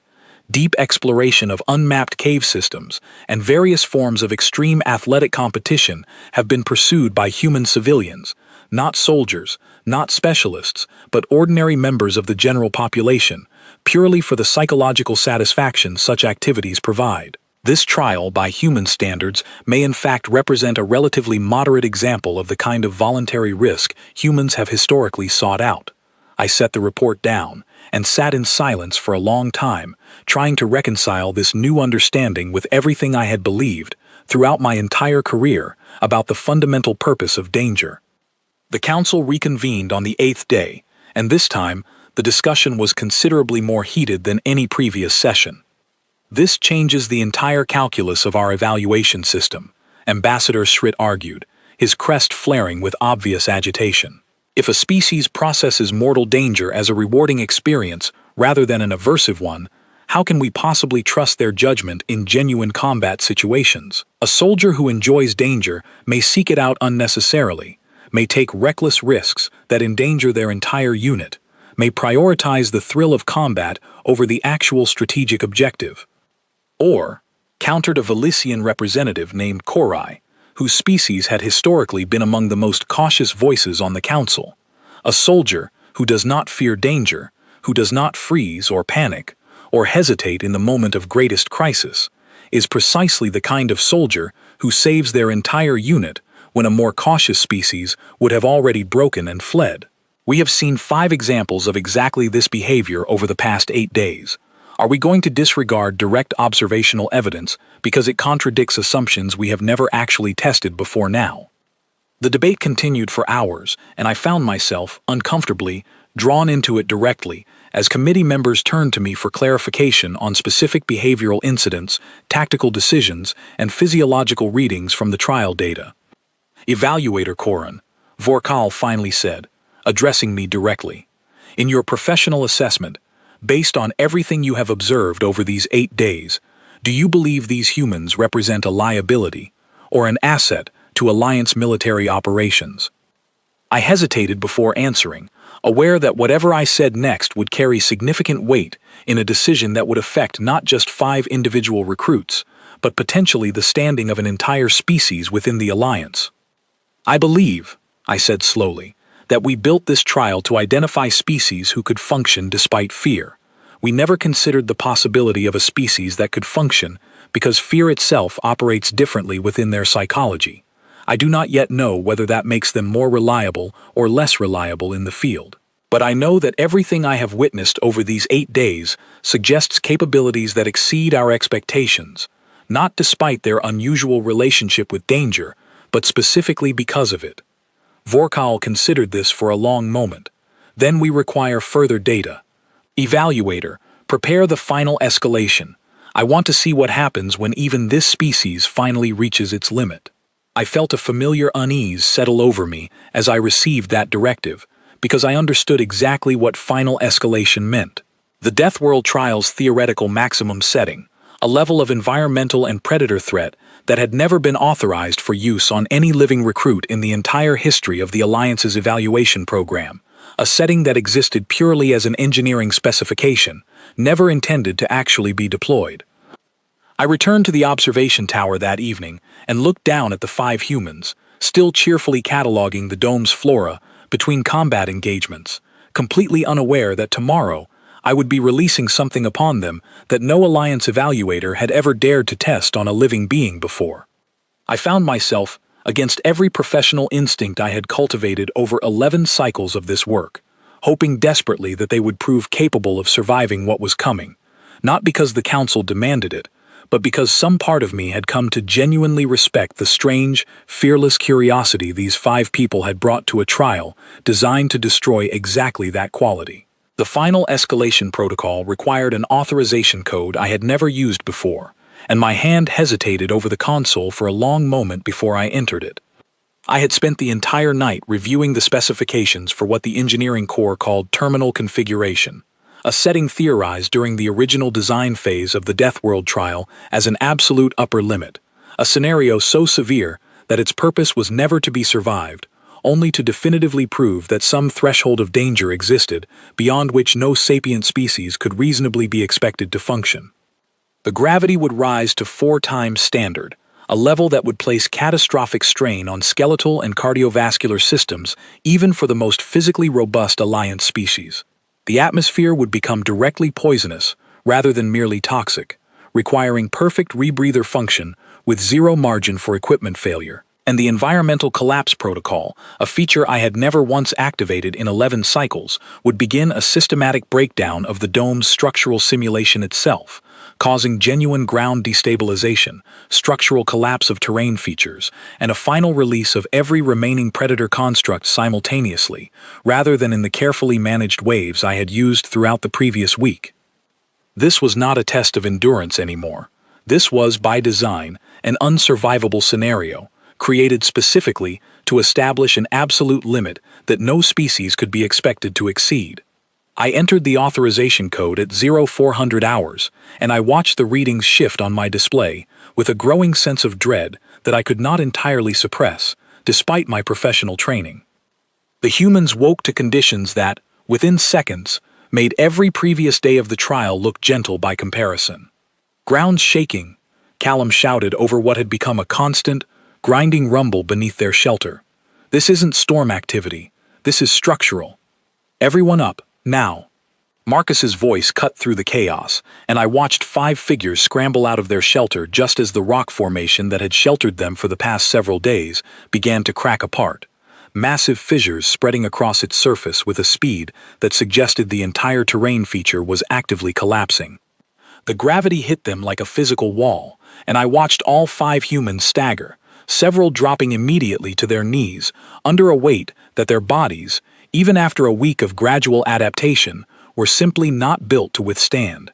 deep exploration of unmapped cave systems, and various forms of extreme athletic competition have been pursued by human civilians, not soldiers, not specialists, but ordinary members of the general population, purely for the psychological satisfaction such activities provide. This trial, by human standards, may in fact represent a relatively moderate example of the kind of voluntary risk humans have historically sought out. I set the report down and sat in silence for a long time, trying to reconcile this new understanding with everything I had believed, throughout my entire career, about the fundamental purpose of danger. The council reconvened on the 8th day, and this time, the discussion was considerably more heated than any previous session. This changes the entire calculus of our evaluation system, Ambassador Shrit argued, his crest flaring with obvious agitation. If a species processes mortal danger as a rewarding experience rather than an aversive one, how can we possibly trust their judgment in genuine combat situations? A soldier who enjoys danger may seek it out unnecessarily, may take reckless risks that endanger their entire unit, may prioritize the thrill of combat over the actual strategic objective. Or, countered a Velician representative named Korai, whose species had historically been among the most cautious voices on the council. A soldier who does not fear danger, who does not freeze or panic, or hesitate in the moment of greatest crisis, is precisely the kind of soldier who saves their entire unit when a more cautious species would have already broken and fled. We have seen 5 examples of exactly this behavior over the past 8 days. Are we going to disregard direct observational evidence because it contradicts assumptions we have never actually tested before now? The debate continued for hours, and I found myself, uncomfortably, drawn into it directly as committee members turned to me for clarification on specific behavioral incidents, tactical decisions, and physiological readings from the trial data. "Evaluator Koren," Vorkal finally said, addressing me directly. "In your professional assessment, based on everything you have observed over these 8 days, do you believe these humans represent a liability or an asset to Alliance military operations?" I hesitated before answering, aware that whatever I said next would carry significant weight in a decision that would affect not just 5 individual recruits, but potentially the standing of an entire species within the Alliance. "I believe," I said slowly, "that we built this trial to identify species who could function despite fear. We never considered the possibility of a species that could function because fear itself operates differently within their psychology. I do not yet know whether that makes them more reliable or less reliable in the field. But I know that everything I have witnessed over these 8 days suggests capabilities that exceed our expectations, not despite their unusual relationship with danger, but specifically because of it." Vorkal considered this for a long moment. "Then we require further data. Evaluator, prepare the final escalation. I want to see what happens when even this species finally reaches its limit." I felt a familiar unease settle over me as I received that directive, because I understood exactly what final escalation meant. The Deathworld trial's theoretical maximum setting, a level of environmental and predator threat that had never been authorized for use on any living recruit in the entire history of the Alliance's evaluation program, a setting that existed purely as an engineering specification, never intended to actually be deployed. I returned to the observation tower that evening and looked down at the 5 humans, still cheerfully cataloging the dome's flora between combat engagements, completely unaware that tomorrow I would be releasing something upon them that no Alliance evaluator had ever dared to test on a living being before. I found myself, against every professional instinct I had cultivated over 11 cycles of this work, hoping desperately that they would prove capable of surviving what was coming, not because the Council demanded it, but because some part of me had come to genuinely respect the strange, fearless curiosity these 5 people had brought to a trial designed to destroy exactly that quality. The final escalation protocol required an authorization code I had never used before, and my hand hesitated over the console for a long moment before I entered it. I had spent the entire night reviewing the specifications for what the engineering core called terminal configuration, a setting theorized during the original design phase of the Deathworld trial as an absolute upper limit, a scenario so severe that its purpose was never to be survived, only to definitively prove that some threshold of danger existed beyond which no sapient species could reasonably be expected to function. The gravity would rise to 4 times standard, a level that would place catastrophic strain on skeletal and cardiovascular systems even for the most physically robust Alliance species. The atmosphere would become directly poisonous rather than merely toxic, requiring perfect rebreather function with zero margin for equipment failure. And the environmental collapse protocol, a feature I had never once activated in 11 cycles, would begin a systematic breakdown of the dome's structural simulation itself, causing genuine ground destabilization, structural collapse of terrain features, and a final release of every remaining predator construct simultaneously, rather than in the carefully managed waves I had used throughout the previous week. This was not a test of endurance anymore. This was, by design, an unsurvivable scenario, created specifically to establish an absolute limit that no species could be expected to exceed. I entered the authorization code at 0400 hours, and I watched the readings shift on my display with a growing sense of dread that I could not entirely suppress, despite my professional training. The humans woke to conditions that, within seconds, made every previous day of the trial look gentle by comparison. "Ground's shaking," Callum shouted over what had become a constant, grinding rumble beneath their shelter. "This isn't storm activity. This is structural. Everyone up, now." Marcus's voice cut through the chaos, and I watched 5 figures scramble out of their shelter just as the rock formation that had sheltered them for the past several days began to crack apart, massive fissures spreading across its surface with a speed that suggested the entire terrain feature was actively collapsing. The gravity hit them like a physical wall, and I watched all 5 humans stagger, several dropping immediately to their knees, under a weight that their bodies, even after a week of gradual adaptation, were simply not built to withstand.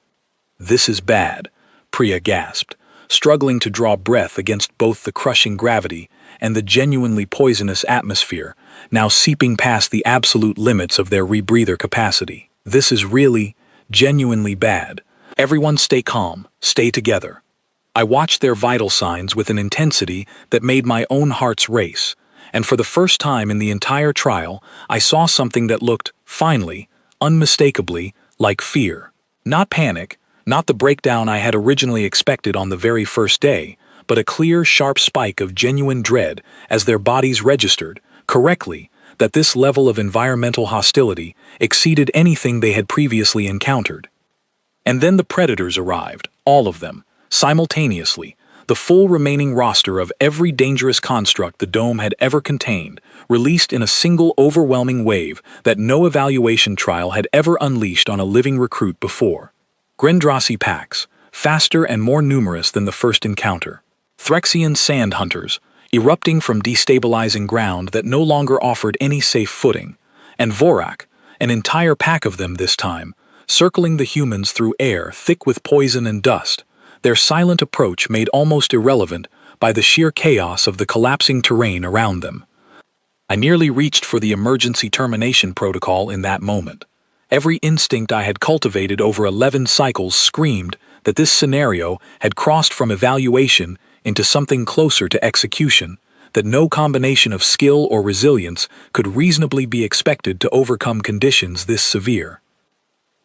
"This is bad," Priya gasped, struggling to draw breath against both the crushing gravity and the genuinely poisonous atmosphere, now seeping past the absolute limits of their rebreather capacity. "This is really, genuinely bad. Everyone stay calm, stay together." I watched their vital signs with an intensity that made my own heart's race, and for the first time in the entire trial, I saw something that looked, finally, unmistakably, like fear. Not panic, not the breakdown I had originally expected on the very first day, but a clear, sharp spike of genuine dread as their bodies registered, correctly, that this level of environmental hostility exceeded anything they had previously encountered. And then the predators arrived, all of them, simultaneously, the full remaining roster of every dangerous construct the dome had ever contained, released in a single overwhelming wave that no evaluation trial had ever unleashed on a living recruit before. Grendrasi packs, faster and more numerous than the first encounter. Threxian sand hunters, erupting from destabilizing ground that no longer offered any safe footing. And Vorak, an entire pack of them this time, circling the humans through air thick with poison and dust, their silent approach made almost irrelevant by the sheer chaos of the collapsing terrain around them. I nearly reached for the emergency termination protocol in that moment. Every instinct I had cultivated over 11 cycles screamed that this scenario had crossed from evaluation into something closer to execution, that no combination of skill or resilience could reasonably be expected to overcome conditions this severe.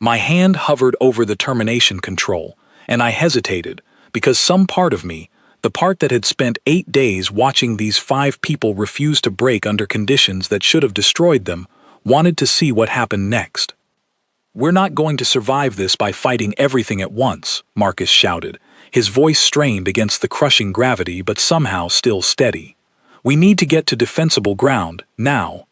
My hand hovered over the termination control, and I hesitated, because some part of me, the part that had spent 8 days watching these 5 people refuse to break under conditions that should have destroyed them, wanted to see what happened next. "We're not going to survive this by fighting everything at once," Marcus shouted, his voice strained against the crushing gravity but somehow still steady. "We need to get to defensible ground, now."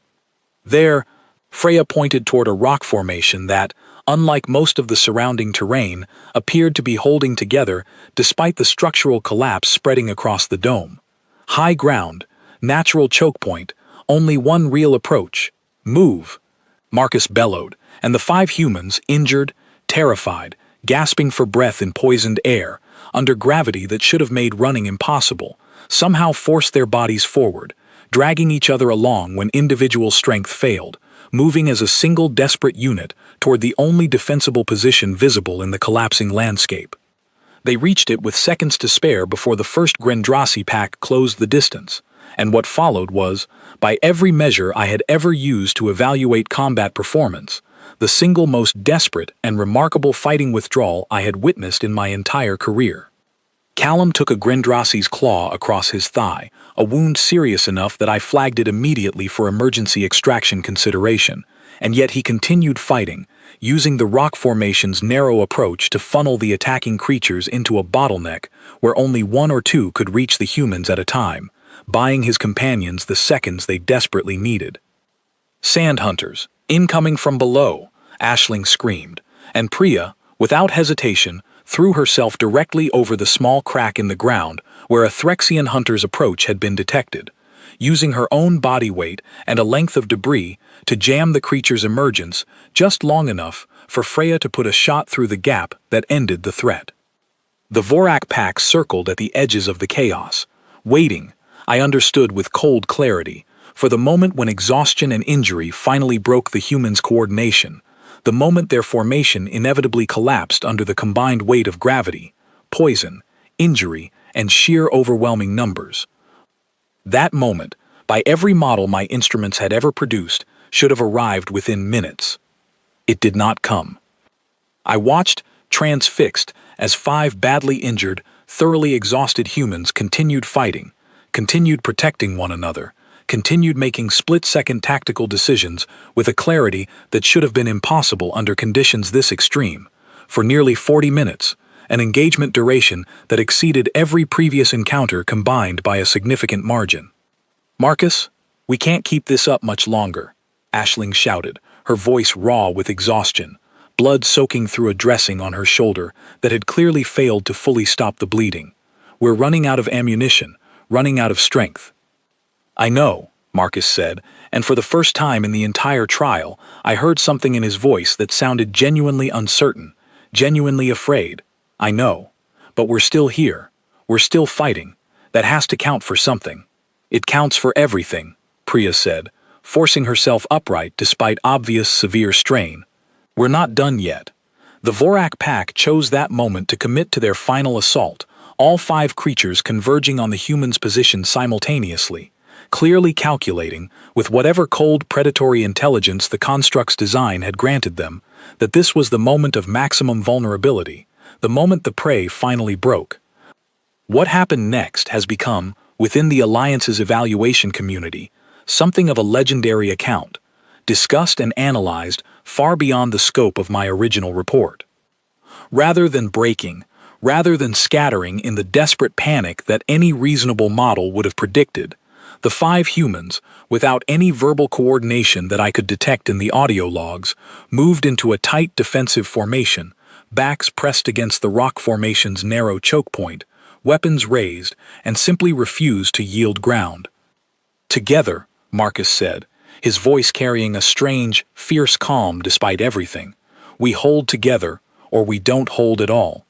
There, Freya pointed toward a rock formation that, unlike most of the surrounding terrain, appeared to be holding together despite the structural collapse spreading across the dome. High ground, natural choke point, only one real approach. "Move!" Marcus bellowed, and the 5 humans, injured, terrified, gasping for breath in poisoned air, under gravity that should have made running impossible, somehow forced their bodies forward, dragging each other along when individual strength failed, moving as a single desperate unit toward the only defensible position visible in the collapsing landscape. They reached it with seconds to spare before the first Grendrasi pack closed the distance, and what followed was, by every measure I had ever used to evaluate combat performance, the single most desperate and remarkable fighting withdrawal I had witnessed in my entire career. Callum took a Grendrasi's claw across his thigh, a wound serious enough that I flagged it immediately for emergency extraction consideration, and yet he continued fighting, using the rock formation's narrow approach to funnel the attacking creatures into a bottleneck where only 1 or 2 could reach the humans at a time, buying his companions the seconds they desperately needed. "Sand hunters, incoming from below," Aisling screamed, and Priya, without hesitation, threw herself directly over the small crack in the ground where a Threxian hunter's approach had been detected, using her own body weight and a length of debris to jam the creature's emergence just long enough for Freya to put a shot through the gap that ended the threat. The Vorak pack circled at the edges of the chaos, waiting, I understood with cold clarity, for the moment when exhaustion and injury finally broke the humans' coordination, the moment their formation inevitably collapsed under the combined weight of gravity, poison, injury, and sheer overwhelming numbers. That moment, by every model my instruments had ever produced, should have arrived within minutes. It did not come. I watched, transfixed, as 5 badly injured, thoroughly exhausted humans continued fighting, continued protecting one another, continued making split-second tactical decisions with a clarity that should have been impossible under conditions this extreme, for nearly 40 minutes, an engagement duration that exceeded every previous encounter combined by a significant margin. "Marcus, we can't keep this up much longer," Aisling shouted, her voice raw with exhaustion, blood soaking through a dressing on her shoulder that had clearly failed to fully stop the bleeding. "We're running out of ammunition, running out of strength." "I know," Marcus said, and for the first time in the entire trial, I heard something in his voice that sounded genuinely uncertain, genuinely afraid. I know. But we're still here. We're still fighting. That has to count for something. It counts for everything, Priya said, forcing herself upright despite obvious severe strain. We're not done yet. The Vorak pack chose that moment to commit to their final assault, all 5 creatures converging on the humans' position simultaneously, clearly calculating, with whatever cold predatory intelligence the construct's design had granted them, that this was the moment of maximum vulnerability, the moment the prey finally broke. What happened next has become, within the Alliance's evaluation community, something of a legendary account, discussed and analyzed far beyond the scope of my original report. Rather than breaking, rather than scattering in the desperate panic that any reasonable model would have predicted, the 5 humans, without any verbal coordination that I could detect in the audio logs, moved into a tight defensive formation, backs pressed against the rock formation's narrow choke point, weapons raised, and simply refused to yield ground. Together, Marcus said, his voice carrying a strange, fierce calm despite everything, we hold together, or we don't hold at all.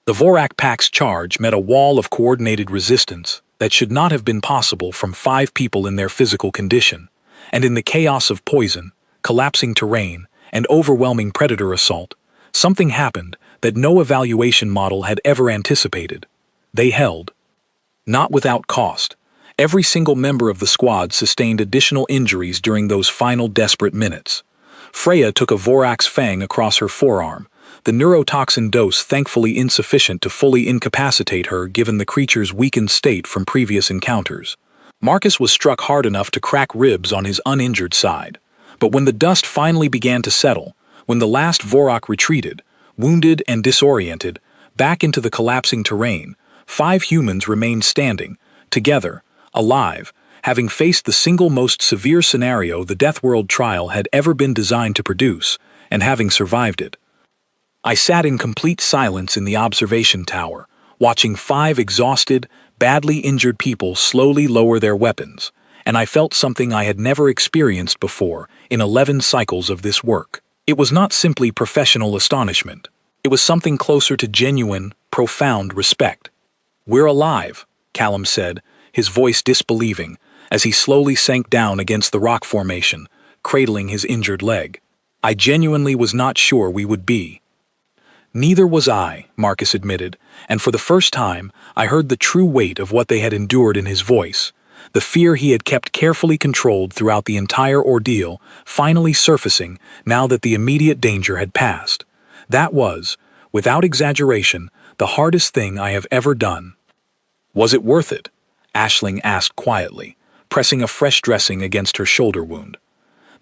The Vorak pack's charge met a wall of coordinated resistance that should not have been possible from 5 people in their physical condition, and in the chaos of poison, collapsing terrain, and overwhelming predator assault, something happened that no evaluation model had ever anticipated. They held. Not without cost. Every single member of the squad sustained additional injuries during those final desperate minutes. Freya took a Vorak's fang across her forearm, the neurotoxin dose thankfully insufficient to fully incapacitate her given the creature's weakened state from previous encounters. Marcus was struck hard enough to crack ribs on his uninjured side. But when the dust finally began to settle, when the last Vorak retreated, wounded and disoriented, back into the collapsing terrain, 5 humans remained standing, together, alive, having faced the single most severe scenario the Deathworld trial had ever been designed to produce, and having survived it. I sat in complete silence in the observation tower, watching 5 exhausted, badly injured people slowly lower their weapons, and I felt something I had never experienced before in 11 cycles of this work. It was not simply professional astonishment. It was something closer to genuine, profound respect. "We're alive," Callum said, his voice disbelieving, as he slowly sank down against the rock formation, cradling his injured leg. "I genuinely was not sure we would be." "Neither was I," Marcus admitted, and for the first time, I heard the true weight of what they had endured in his voice, the fear he had kept carefully controlled throughout the entire ordeal, finally surfacing now that the immediate danger had passed. That was, without exaggeration, the hardest thing I have ever done. "Was it worth it?" Aisling asked quietly, pressing a fresh dressing against her shoulder wound.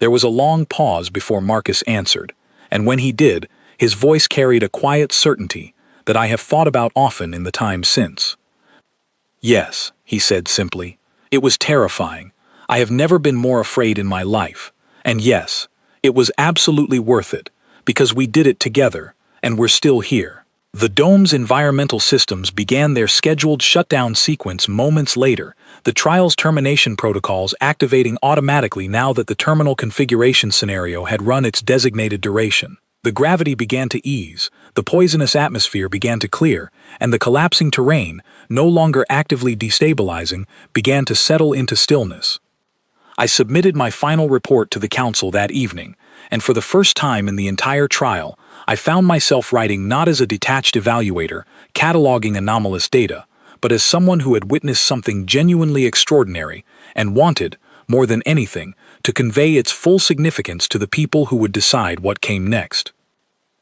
There was a long pause before Marcus answered, and when he did, his voice carried a quiet certainty that I have thought about often in the time since. "Yes," he said simply. "It was terrifying. I have never been more afraid in my life. And yes, it was absolutely worth it, because we did it together, and we're still here." The dome's environmental systems began their scheduled shutdown sequence moments later, the trial's termination protocols activating automatically now that the terminal configuration scenario had run its designated duration. The gravity began to ease, the poisonous atmosphere began to clear, and the collapsing terrain, no longer actively destabilizing, began to settle into stillness. I submitted my final report to the council that evening, and for the first time in the entire trial, I found myself writing not as a detached evaluator, cataloging anomalous data, but as someone who had witnessed something genuinely extraordinary and wanted, more than anything, to convey its full significance to the people who would decide what came next.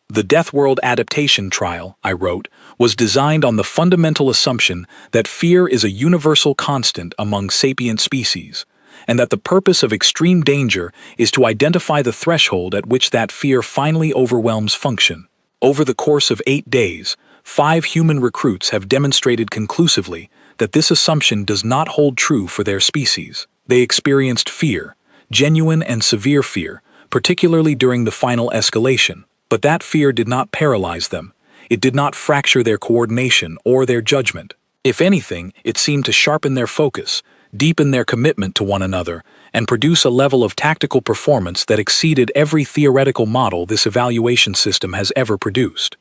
The Deathworld adaptation trial, I wrote, was designed on the fundamental assumption that fear is a universal constant among sapient species, and that the purpose of extreme danger is to identify the threshold at which that fear finally overwhelms function. Over the course of 8 days, 5 human recruits have demonstrated conclusively that this assumption does not hold true for their species. They experienced fear, genuine and severe fear, particularly during the final escalation, but that fear did not paralyze them. It did not fracture their coordination or their judgment. If anything, it seemed to sharpen their focus, deepen their commitment to one another, and produce a level of tactical performance that exceeded every theoretical model this evaluation system has ever produced.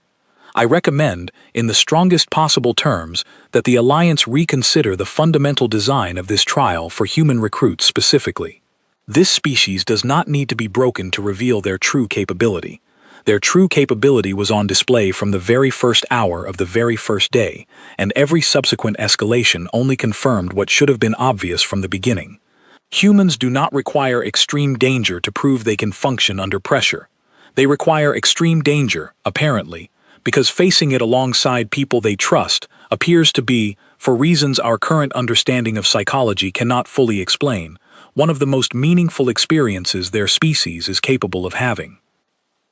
I recommend, in the strongest possible terms, that the Alliance reconsider the fundamental design of this trial for human recruits specifically. This species does not need to be broken to reveal their true capability. Their true capability was on display from the very first hour of the very first day, and every subsequent escalation only confirmed what should have been obvious from the beginning. Humans do not require extreme danger to prove they can function under pressure. They require extreme danger, apparently, because facing it alongside people they trust appears to be, for reasons our current understanding of psychology cannot fully explain, one of the most meaningful experiences their species is capable of having.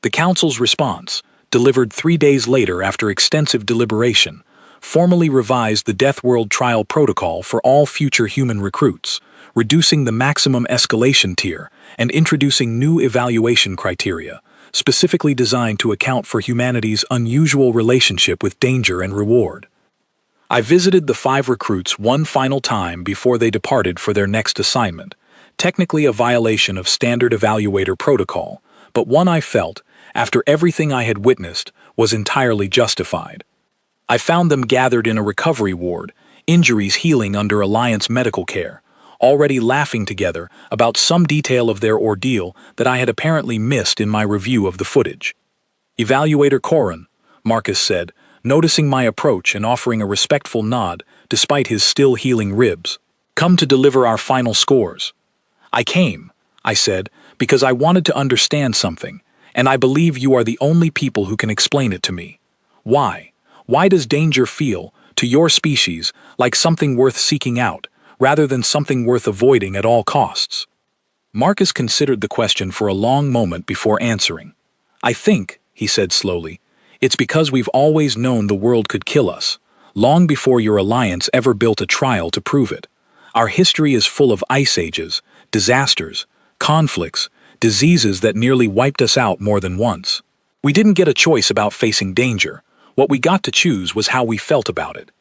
The Council's response, delivered 3 days later after extensive deliberation, formally revised the Deathworld trial protocol for all future human recruits, reducing the maximum escalation tier and introducing new evaluation criteria, specifically designed to account for humanity's unusual relationship with danger and reward. I visited the 5 recruits one final time before they departed for their next assignment, technically a violation of standard evaluator protocol, but one I felt, after everything I had witnessed, was entirely justified. I found them gathered in a recovery ward, injuries healing under Alliance medical care, already laughing together about some detail of their ordeal that I had apparently missed in my review of the footage. "Evaluator Corin," Marcus said, noticing my approach and offering a respectful nod despite his still healing ribs. "Come to deliver our final scores." "I came," I said, "because I wanted to understand something, and I believe you are the only people who can explain it to me. Why? Why does danger feel, to your species, like something worth seeking out, rather than something worth avoiding at all costs?" Marcus considered the question for a long moment before answering. "I think," he said slowly, "it's because we've always known the world could kill us, long before your Alliance ever built a trial to prove it. Our history is full of ice ages, disasters, conflicts, diseases that nearly wiped us out more than once. We didn't get a choice about facing danger. What we got to choose was how we felt about it.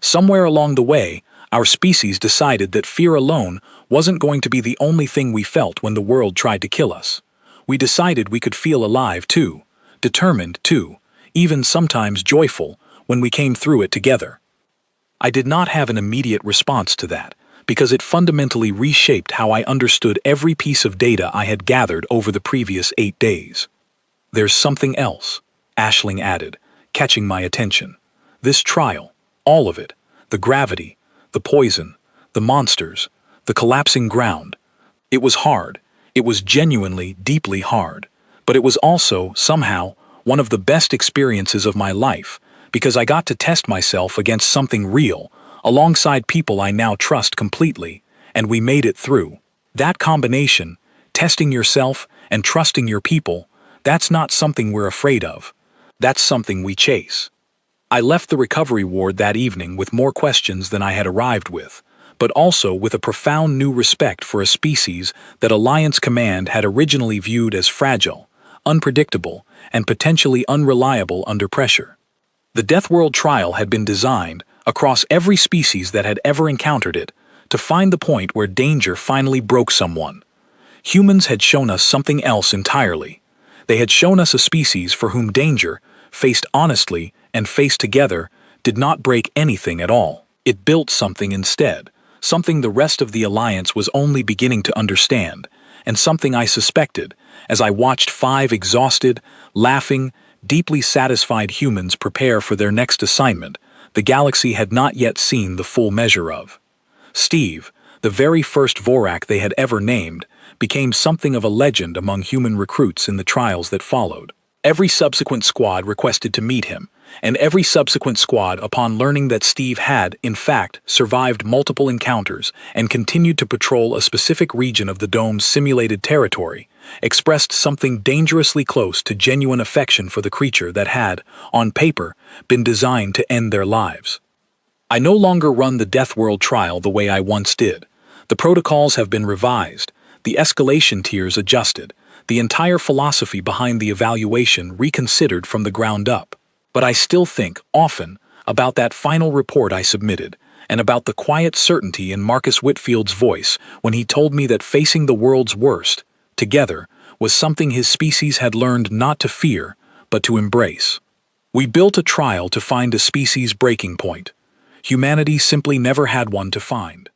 Somewhere along the way, our species decided that fear alone wasn't going to be the only thing we felt when the world tried to kill us. We decided we could feel alive too, determined too, even sometimes joyful when we came through it together." I did not have an immediate response to that, because it fundamentally reshaped how I understood every piece of data I had gathered over the previous 8 days. "There's something else," Aisling added, catching my attention. "This trial, all of it, the gravity, the poison, the monsters, the collapsing ground. It was hard. It was genuinely, deeply hard. But it was also, somehow, one of the best experiences of my life, because I got to test myself against something real, alongside people I now trust completely, and we made it through. That combination, testing yourself and trusting your people, that's not something we're afraid of. That's something we chase." I left the recovery ward that evening with more questions than I had arrived with, but also with a profound new respect for a species that Alliance Command had originally viewed as fragile, unpredictable, and potentially unreliable under pressure. The Deathworld trial had been designed, across every species that had ever encountered it, to find the point where danger finally broke someone. Humans had shown us something else entirely. They had shown us a species for whom danger, faced honestly and faced together, did not break anything at all. It built something instead, something the rest of the Alliance was only beginning to understand, and something I suspected as I watched 5 exhausted, laughing, deeply satisfied humans prepare for their next assignment the galaxy had not yet seen the full measure of. Steve, the very first Vorak they had ever named, became something of a legend among human recruits in the trials that followed. Every subsequent squad requested to meet him, and every subsequent squad, upon learning that Steve had, in fact, survived multiple encounters and continued to patrol a specific region of the dome's simulated territory, expressed something dangerously close to genuine affection for the creature that had, on paper, been designed to end their lives. I no longer run the Deathworld trial the way I once did. The protocols have been revised, the escalation tiers adjusted, the entire philosophy behind the evaluation reconsidered from the ground up. But I still think, often, about that final report I submitted, and about the quiet certainty in Marcus Whitfield's voice when he told me that facing the world's worst, together, was something his species had learned not to fear, but to embrace. We built a trial to find a species breaking point. Humanity simply never had one to find.